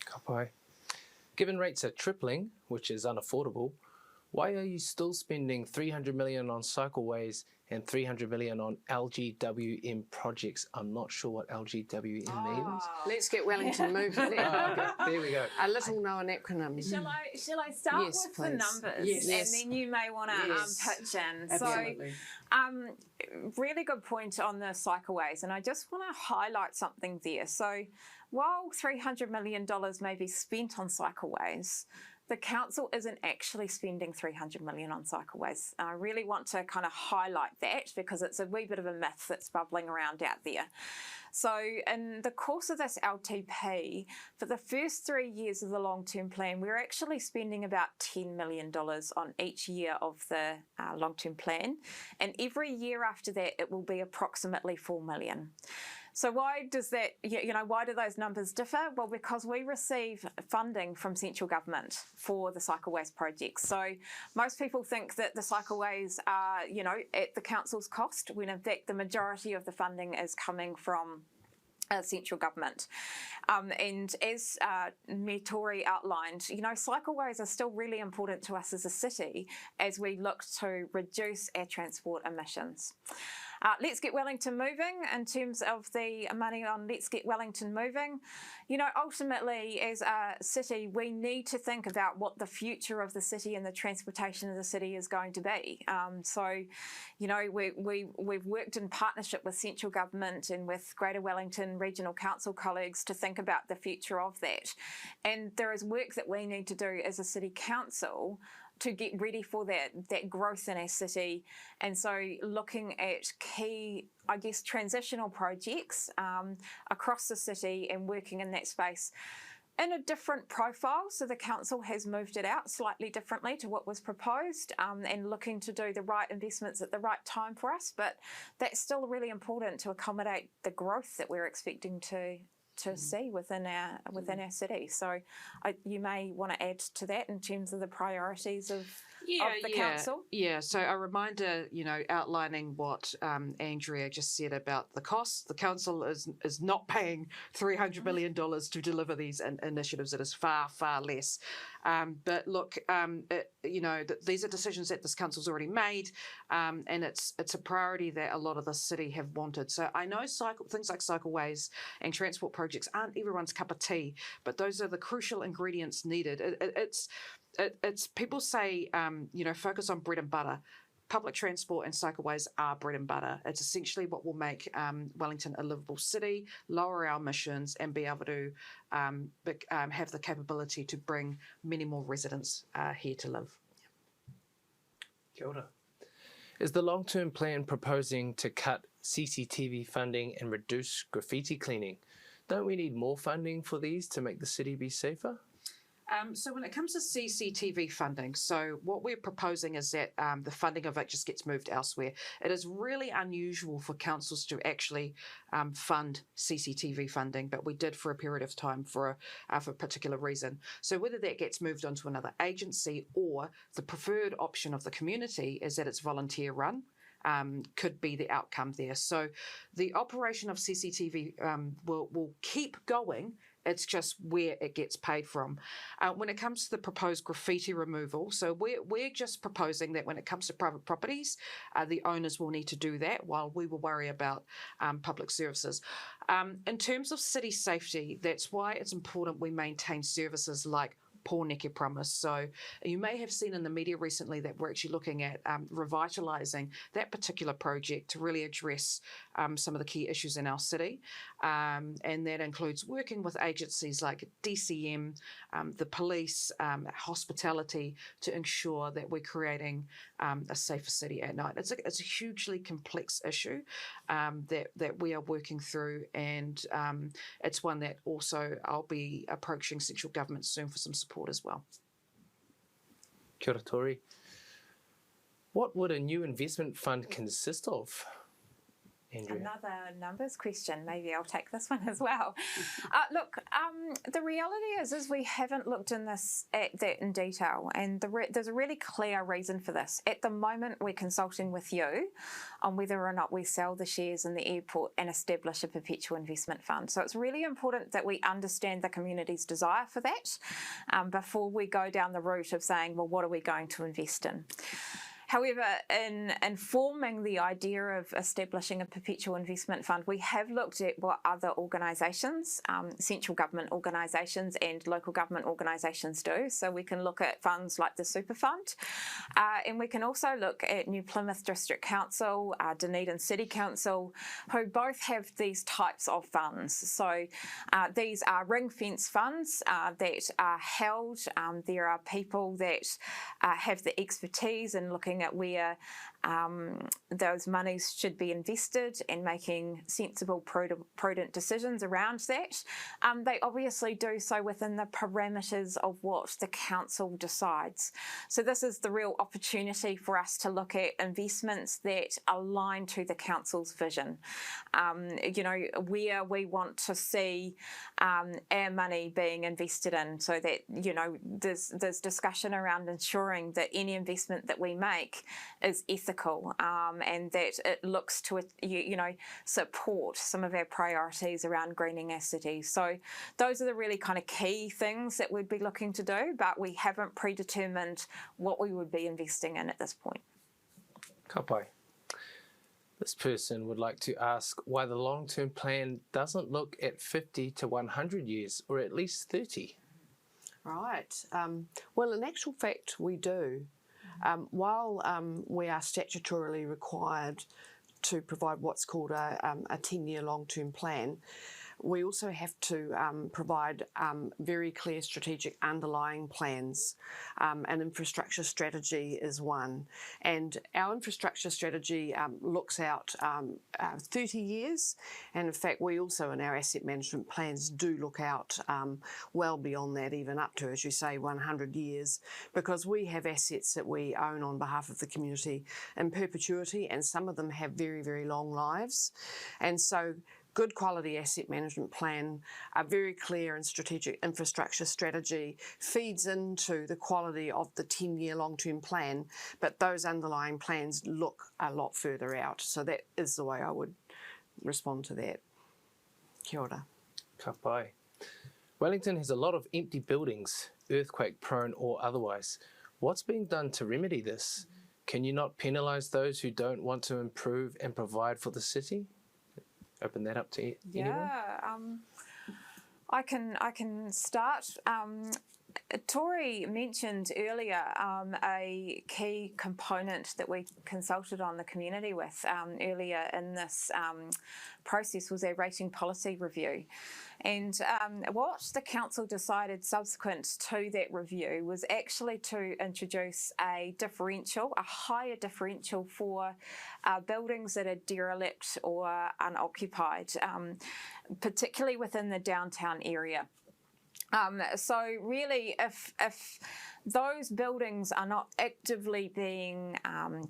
Ka pai. Given rates are tripling, which is unaffordable, why are you still spending $300 million on cycleways and $300 million on LGWM projects? I'm not sure what LGWM means. Let's get Wellington moving. Okay, there we go. A little known acronym. Shall I start with please. the numbers? Yes. And then you may want to pitch in. Absolutely. So, really good point on the cycleways, and I just want to highlight something there. So, while $300 million may be spent on cycleways, the council isn't actually spending $300 million on cycleways. I really want to kind of highlight that because it's a wee bit of a myth that's bubbling around out there. So in the course of this LTP, for the first 3 years of the long-term plan, we're actually spending about $10 million on each year of the long-term plan. And every year after that, it will be approximately $4 million. So why does that, why do those numbers differ? Well, because we receive funding from central government for the cycleways projects. So most people think that the cycleways are, at the council's cost, when in fact the majority of the funding is coming from central government. And as Mayor Tory outlined, cycleways are still really important to us as a city as we look to reduce our transport emissions. Let's Get Wellington Moving, in terms of the money on Let's Get Wellington Moving, ultimately as a city, we need to think about what the future of the city and the transportation of the city is going to be. We've worked in partnership with central government and with Greater Wellington Regional Council colleagues to think about the future of that. And there is work that we need to do as a city council to get ready for that growth in our city. And so looking at key, transitional projects across the city and working in that space in a different profile. So the council has moved it out slightly differently to what was proposed, and looking to do the right investments at the right time for us. But that's still really important to accommodate the growth that we're expecting to see within our city. So you may want to add to that in terms of the priorities of the council. Yeah, so a reminder, outlining what Andrea just said about the costs. The council is not paying $300 million to deliver these initiatives. It is far, far less. But look, these are decisions that this council's already made, and it's a priority that a lot of the city have wanted. So I know things like cycleways and transport projects aren't everyone's cup of tea, but those are the crucial ingredients needed. It's people say, focus on bread and butter. Public transport and cycleways are bread and butter. It's essentially what will make Wellington a livable city, lower our emissions, and be able to have the capability to bring many more residents here to live. Kia ora. Is the long-term plan proposing to cut CCTV funding and reduce graffiti cleaning? Don't we need more funding for these to make the city be safer? So when it comes to CCTV funding, so what we're proposing is that the funding of it just gets moved elsewhere. It is really unusual for councils to actually fund CCTV funding, but we did for a period of time for a particular reason. So whether that gets moved onto another agency or the preferred option of the community is that it's volunteer run. Could be the outcome there. So the operation of CCTV will keep going. It's just where it gets paid from. When it comes to the proposed graffiti removal, so we're just proposing that when it comes to private properties, the owners will need to do that while we will worry about public services. In terms of city safety, that's why it's important we maintain services like Pōneke Promise. So you may have seen in the media recently that we're actually looking at revitalising that particular project to really address some of the key issues in our city. And that includes working with agencies like DCM, the police, hospitality, to ensure that we're creating a safer city at night. It's a hugely complex issue that we are working through, and it's one that also I'll be approaching central government soon for some support as well. Kia ora, Tory. What would a new investment fund consist of, Andrea? Another numbers question. Maybe I'll take this one as well. The reality is we haven't looked at that in detail, and there's a really clear reason for this. At the moment, we're consulting with you on whether or not we sell the shares in the airport and establish a perpetual investment fund. So it's really important that we understand the community's desire for that before we go down the route of saying, well, what are we going to invest in? However, in informing the idea of establishing a perpetual investment fund, we have looked at what other organisations, central government organisations and local government organisations do. So we can look at funds like the Super Fund, and we can also look at New Plymouth District Council, Dunedin City Council, who both have these types of funds. So these are ring-fence funds that are held. There are people that have the expertise in looking looking at where those monies should be invested and making sensible, prudent decisions around that. They obviously do so within the parameters of what the council decides. So this is the real opportunity for us to look at investments that align to the council's vision. Where we want to see our money being invested in, so that there's discussion around ensuring that any investment that we make is ethical, and that it looks to support some of our priorities around greening our city. So those are the really kind of key things that we'd be looking to do, but we haven't predetermined what we would be investing in at this point. Ka pai. This person would like to ask why the long-term plan doesn't look at 50 to 100 years, or at least 30. Right. Well, in actual fact, we do. While we are statutorily required to provide what's called a 10-year long-term plan, we also have to provide very clear strategic underlying plans. An infrastructure strategy is one. And our infrastructure strategy looks out 30 years. And in fact, we also in our asset management plans do look out well beyond that, even up to, as you say, 100 years, because we have assets that we own on behalf of the community in perpetuity, and some of them have very, very long lives. And so good quality asset management plan, a very clear and strategic infrastructure strategy feeds into the quality of the 10-year long-term plan, but those underlying plans look a lot further out. So that is the way I would respond to that. Kia ora. Ka pai. Wellington has a lot of empty buildings, earthquake prone or otherwise. What's being done to remedy this? Can you not penalise those who don't want to improve and provide for the city? Open that up to anyone. Yeah, I can start. Tory mentioned earlier a key component that we consulted on the community with earlier in this process was our rating policy review. And what the council decided subsequent to that review was actually to introduce a higher differential for buildings that are derelict or unoccupied, particularly within the downtown area. So really, if those buildings are not actively being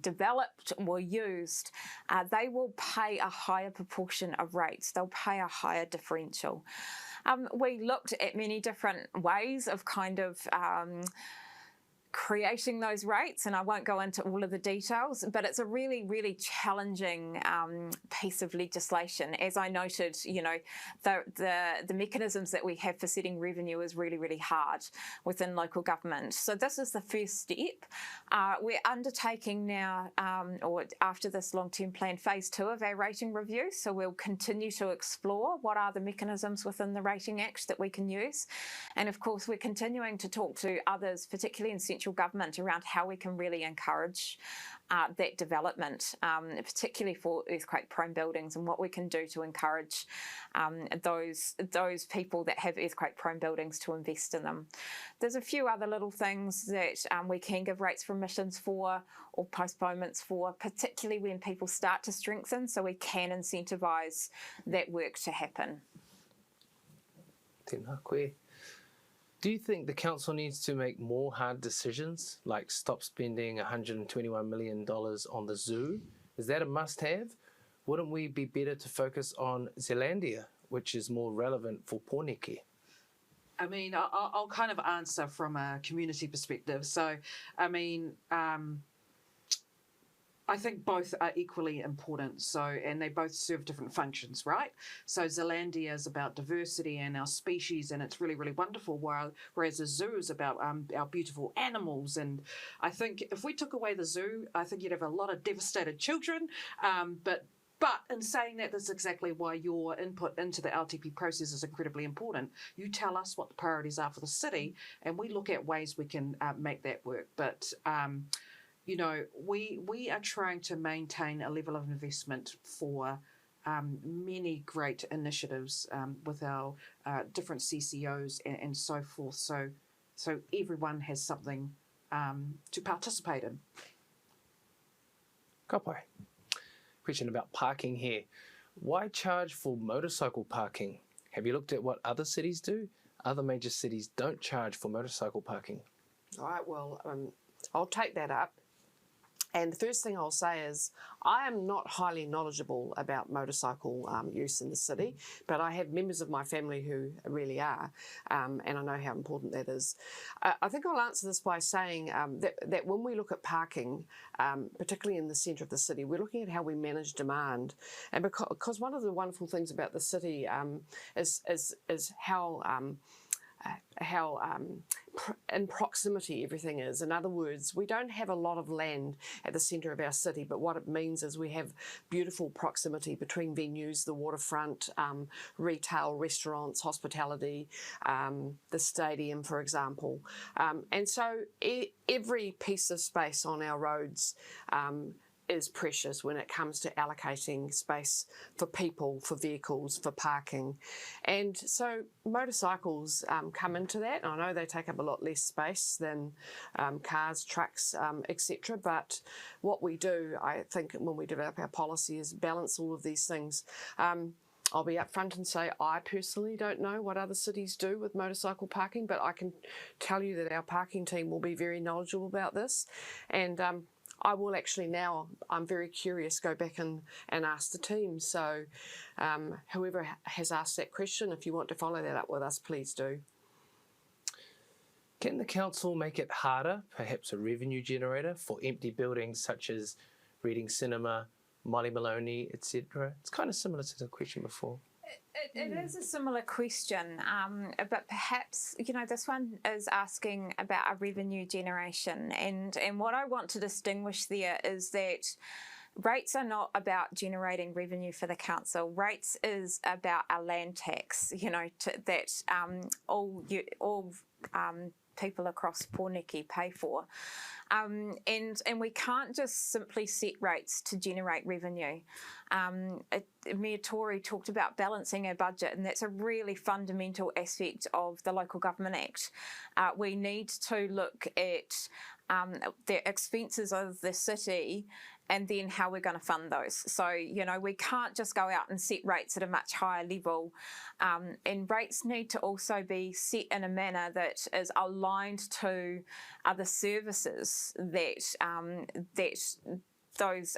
developed or used, they will pay a higher proportion of rates. They'll pay a higher differential. We looked at many different ways of kind of creating those rates, and I won't go into all of the details, but it's a really, really challenging piece of legislation. As I noted, the mechanisms that we have for setting revenue is really, really hard within local government. So this is the first step. We're undertaking now, or after this long-term plan, phase 2 of our rating review. So we'll continue to explore what are the mechanisms within the Rating Act that we can use. And of course, we're continuing to talk to others, particularly in central government, around how we can really encourage that development, particularly for earthquake-prone buildings, and what we can do to encourage those people that have earthquake-prone buildings to invest in them. There's a few other little things that we can give rates for emissions for, or postponements for, particularly when people start to strengthen, so we can incentivise that work to happen. Tēnā koe. Do you think the council needs to make more hard decisions, like stop spending $121 million on the zoo? Is that a must-have? Wouldn't we be better to focus on Zealandia, which is more relevant for Pōneke? I mean, I'll kind of answer from a community perspective. So, I mean, I think both are equally important. So, and they both serve different functions, right? So Zealandia is about diversity and our species, and it's really, really wonderful. Whereas the zoo is about our beautiful animals. And I think if we took away the zoo, I think you'd have a lot of devastated children. But in saying that, that's exactly why your input into the LTP process is incredibly important. You tell us what the priorities are for the city, and we look at ways we can make that work. But we are trying to maintain a level of investment for many great initiatives with our different CCOs and so forth. So everyone has something to participate in. Ka pai. Question about parking here. Why charge for motorcycle parking? Have you looked at what other cities do? Other major cities don't charge for motorcycle parking. All right, well, I'll take that up. And the first thing I'll say is I am not highly knowledgeable about motorcycle use in the city, but I have members of my family who really are, and I know how important that is. I think I'll answer this by saying that when we look at parking, particularly in the centre of the city, we're looking at how we manage demand. And because one of the wonderful things about the city is how in proximity everything is. In other words, we don't have a lot of land at the centre of our city, but what it means is we have beautiful proximity between venues, the waterfront, retail, restaurants, hospitality, the stadium, for example. And so every piece of space on our roads is precious when it comes to allocating space for people, for vehicles, for parking. And so motorcycles come into that. I know they take up a lot less space than cars, trucks, etc. But what we do, I think, when we develop our policy is balance all of these things. I'll be upfront and say I personally don't know what other cities do with motorcycle parking, but I can tell you that our parking team will be very knowledgeable about this. And I will actually now, I'm very curious, go back and ask the team. So whoever has asked that question, if you want to follow that up with us, please do. Can the council make it harder, perhaps a revenue generator, for empty buildings such as Reading Cinema, Molly Maloney, etc.? It's kind of similar to the question before. It is a similar question, but perhaps, this one is asking about a revenue generation. And what I want to distinguish there is that rates are not about generating revenue for the council. Rates is about a land tax, that all people across Pōneke pay for. And we can't just simply set rates to generate revenue. Mayor Tory talked about balancing our budget, and that's a really fundamental aspect of the Local Government Act. We need to look at the expenses of the city and then how we're going to fund those. So, we can't just go out and set rates at a much higher level. And rates need to also be set in a manner that is aligned to other services that those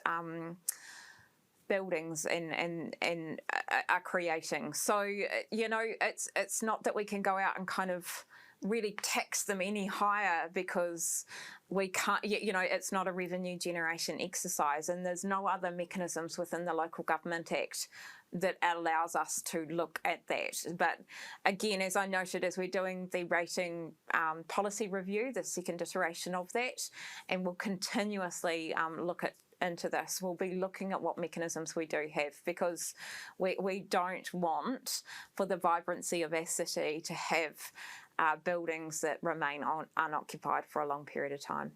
buildings and are creating. So, it's not that we can go out and kind of really tax them any higher because we can't, it's not a revenue generation exercise, and there's no other mechanisms within the Local Government Act that allows us to look at that. But again, as I noted, as we're doing the rating policy review, the second iteration of that, and we'll continuously look into this, we'll be looking at what mechanisms we do have, because we don't want, for the vibrancy of our city, to have buildings that remain unoccupied for a long period of time.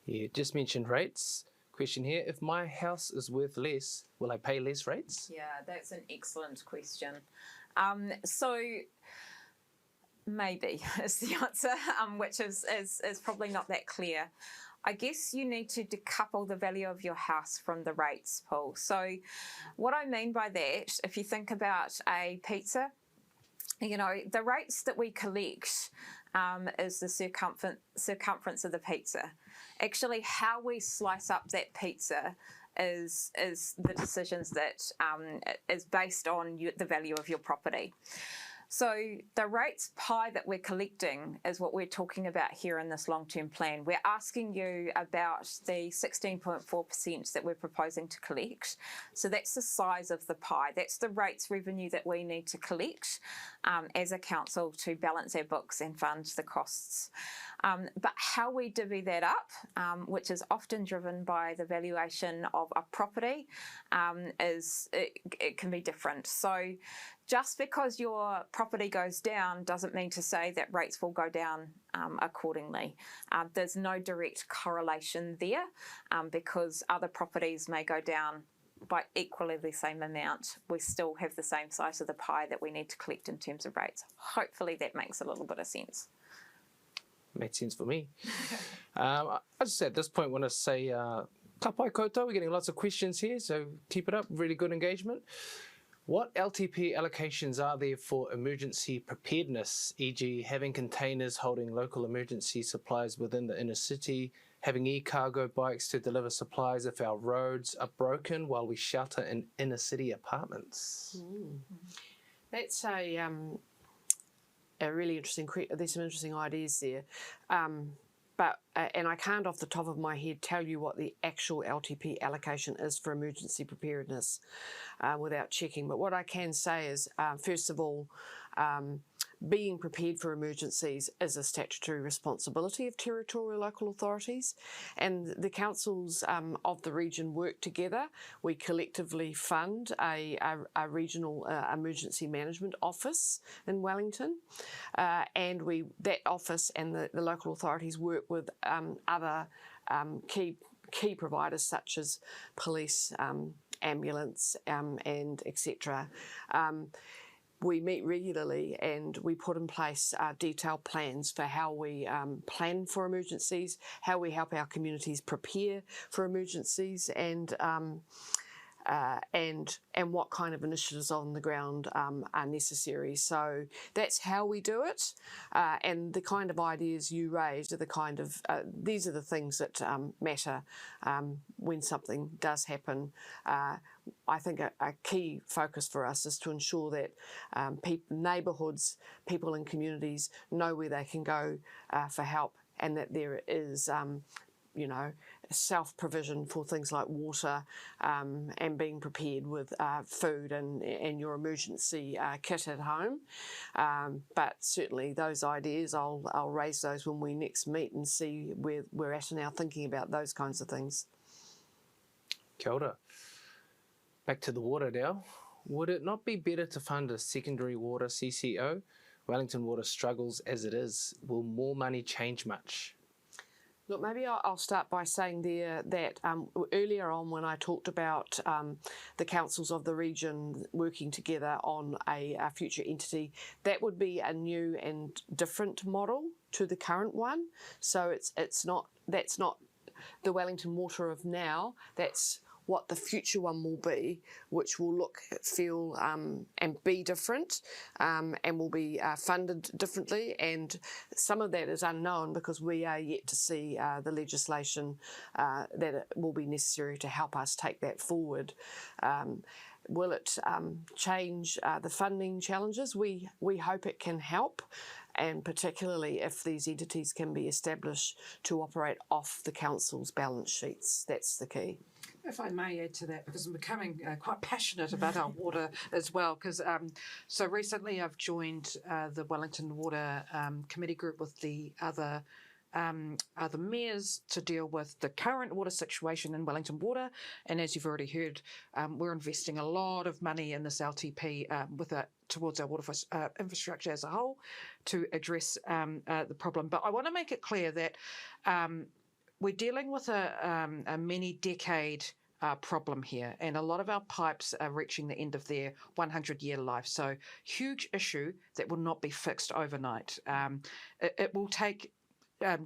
You just mentioned rates. Question here, if my house is worth less, will I pay less rates? Yeah, that's an excellent question. So maybe is the answer, which is probably not that clear. I guess you need to decouple the value of your house from the rates pool. So what I mean by that, if you think about a pizza, the rates that we collect is the circumference of the pizza. Actually, how we slice up that pizza is the decisions that is based on the value of your property. So the rates pie that we're collecting is what we're talking about here in this long-term plan. We're asking you about the 16.4% that we're proposing to collect. So that's the size of the pie. That's the rates revenue that we need to collect as a council to balance our books and fund the costs. But how we divvy that up, which is often driven by the valuation of a property, it can be different. So just because your property goes down doesn't mean to say that rates will go down accordingly. There's no direct correlation there because other properties may go down by equally the same amount. We still have the same size of the pie that we need to collect in terms of rates. Hopefully that makes a little bit of sense. Made sense for me. I just at this point want to say Ka pai koutou, we're getting lots of questions here, so keep it up, really good engagement. What LTP allocations are there for emergency preparedness, e.g. having containers holding local emergency supplies within the inner city, having e-cargo bikes to deliver supplies if our roads are broken while we shelter in inner city apartments? That's a really interesting, there's some interesting ideas there. And I can't off the top of my head tell you what the actual LTP allocation is for emergency preparedness without checking. But what I can say is, first of all, being prepared for emergencies is a statutory responsibility of territorial local authorities, and the councils of the region work together. We collectively fund a regional emergency management office in Wellington, and that office and the local authorities work with other key providers such as police, ambulance, and etc. We meet regularly and we put in place detailed plans for how we plan for emergencies, how we help our communities prepare for emergencies, and what kind of initiatives on the ground are necessary. So that's how we do it, and the kind of ideas you raised are the kind of these are the things that matter when something does happen. I think a key focus for us is to ensure that neighbourhoods, people in communities know where they can go for help, and that there is self-provision for things like water, and being prepared with food and your emergency kit at home. But certainly those ideas, I'll raise those when we next meet and see where we're at in our thinking about those kinds of things. Kia ora. Back to the water now. Would it not be better to fund a secondary water CCO? Wellington Water struggles as it is. Will more money change much? Look, maybe I'll start by saying there that earlier on when I talked about the councils of the region working together on a future entity, that would be a new and different model to the current one. So that's not the Wellington Water of now. That's what the future one will be, which will look, feel and be different, and will be funded differently. And some of that is unknown because we are yet to see the legislation that will be necessary to help us take that forward. Will it change the funding challenges? We hope it can help, and particularly if these entities can be established to operate off the council's balance sheets. That's the key. If I may add to that, because I'm becoming quite passionate about our water as well, because so recently I've joined the Wellington Water Committee group with the other mayors to deal with the current water situation in Wellington Water. And as you've already heard, we're investing a lot of money in this LTP towards our water infrastructure as a whole to address the problem. But I want to make it clear that we're dealing with a many-decade problem here, and a lot of our pipes are reaching the end of their 100-year life. So huge issue that will not be fixed overnight. It will take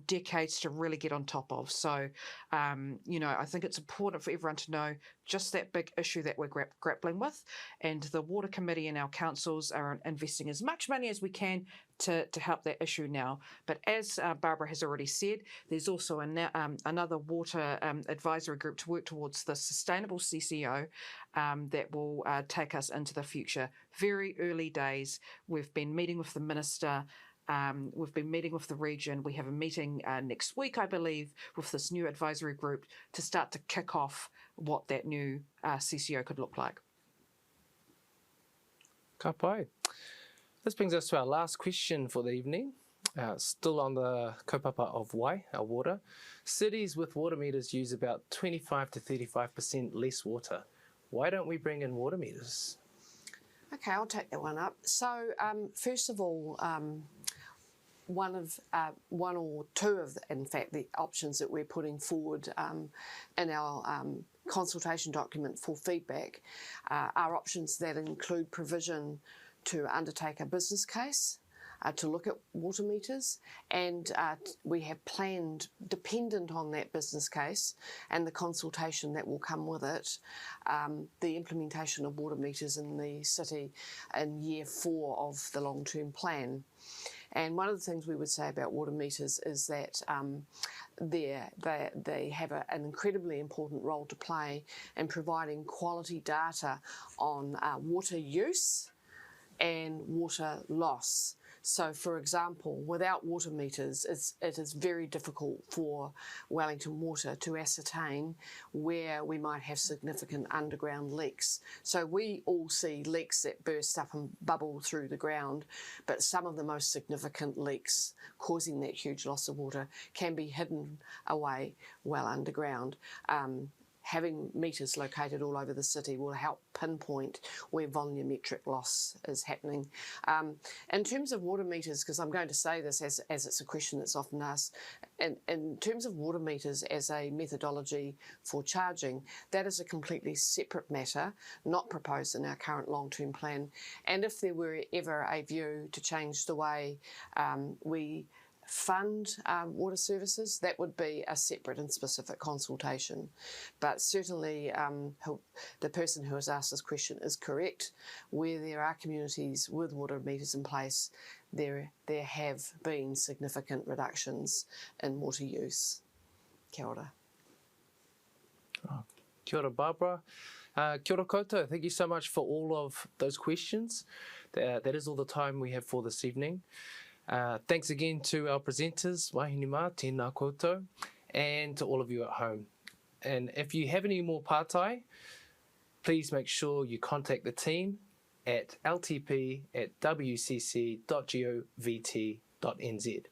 decades to really get on top of. So, I think it's important for everyone to know just that big issue that we're grappling with. And the Water Committee and our councils are investing as much money as we can to help that issue now. But as Barbara has already said, there's also another water advisory group to work towards the sustainable CCO that will take us into the future. Very early days. We've been meeting with the Minister. We've been meeting with the region. We have a meeting next week, I believe, with this new advisory group to start to kick off what that new CCO could look like. Ka pai. This brings us to our last question for the evening. Still on the kaupapa of wai, our water. Cities with water meters use about 25 to 35% less water. Why don't we bring in water meters? Okay, I'll take that one up. So, first of all, one or two of, in fact, the options that we're putting forward in our consultation document for feedback are options that include provision to undertake a business case to look at water meters, and we have planned, dependent on that business case and the consultation that will come with it, the implementation of water meters in the city in year 4 of the long-term plan. And one of the things we would say about water meters is that they have an incredibly important role to play in providing quality data on water use and water loss. So, for example, without water meters, it is very difficult for Wellington Water to ascertain where we might have significant underground leaks. So we all see leaks that burst up and bubble through the ground, but some of the most significant leaks causing that huge loss of water can be hidden away well underground. Having meters located all over the city will help pinpoint where volumetric loss is happening. In terms of water meters, because I'm going to say this as it's a question that's often asked, in terms of water meters as a methodology for charging, that is a completely separate matter, not proposed in our current long-term plan. And if there were ever a view to change the way we fund water services, that would be a separate and specific consultation. But certainly the person who has asked this question is correct. Where there are communities with water meters in place, there have been significant reductions in water use. Kia ora. Oh, kia ora, Barbara. Kia ora koutou. Thank you so much for all of those questions. That is all the time we have for this evening. Thanks again to our presenters, wahine mā, tēnā koutou, and to all of you at home. And if you have any more pātai, please make sure you contact the team at ltp@wcc.nz.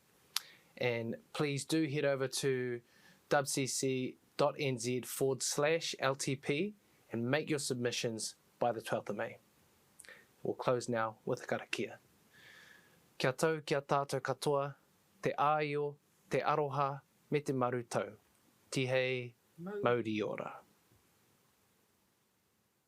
And please do head over to wcc.nz/LTP and make your submissions by the 12th of May. We'll close now with a karakia. Kia tau, kia tātou katoa, te āio, te aroha, me te marutau. Tihei, mauri ora.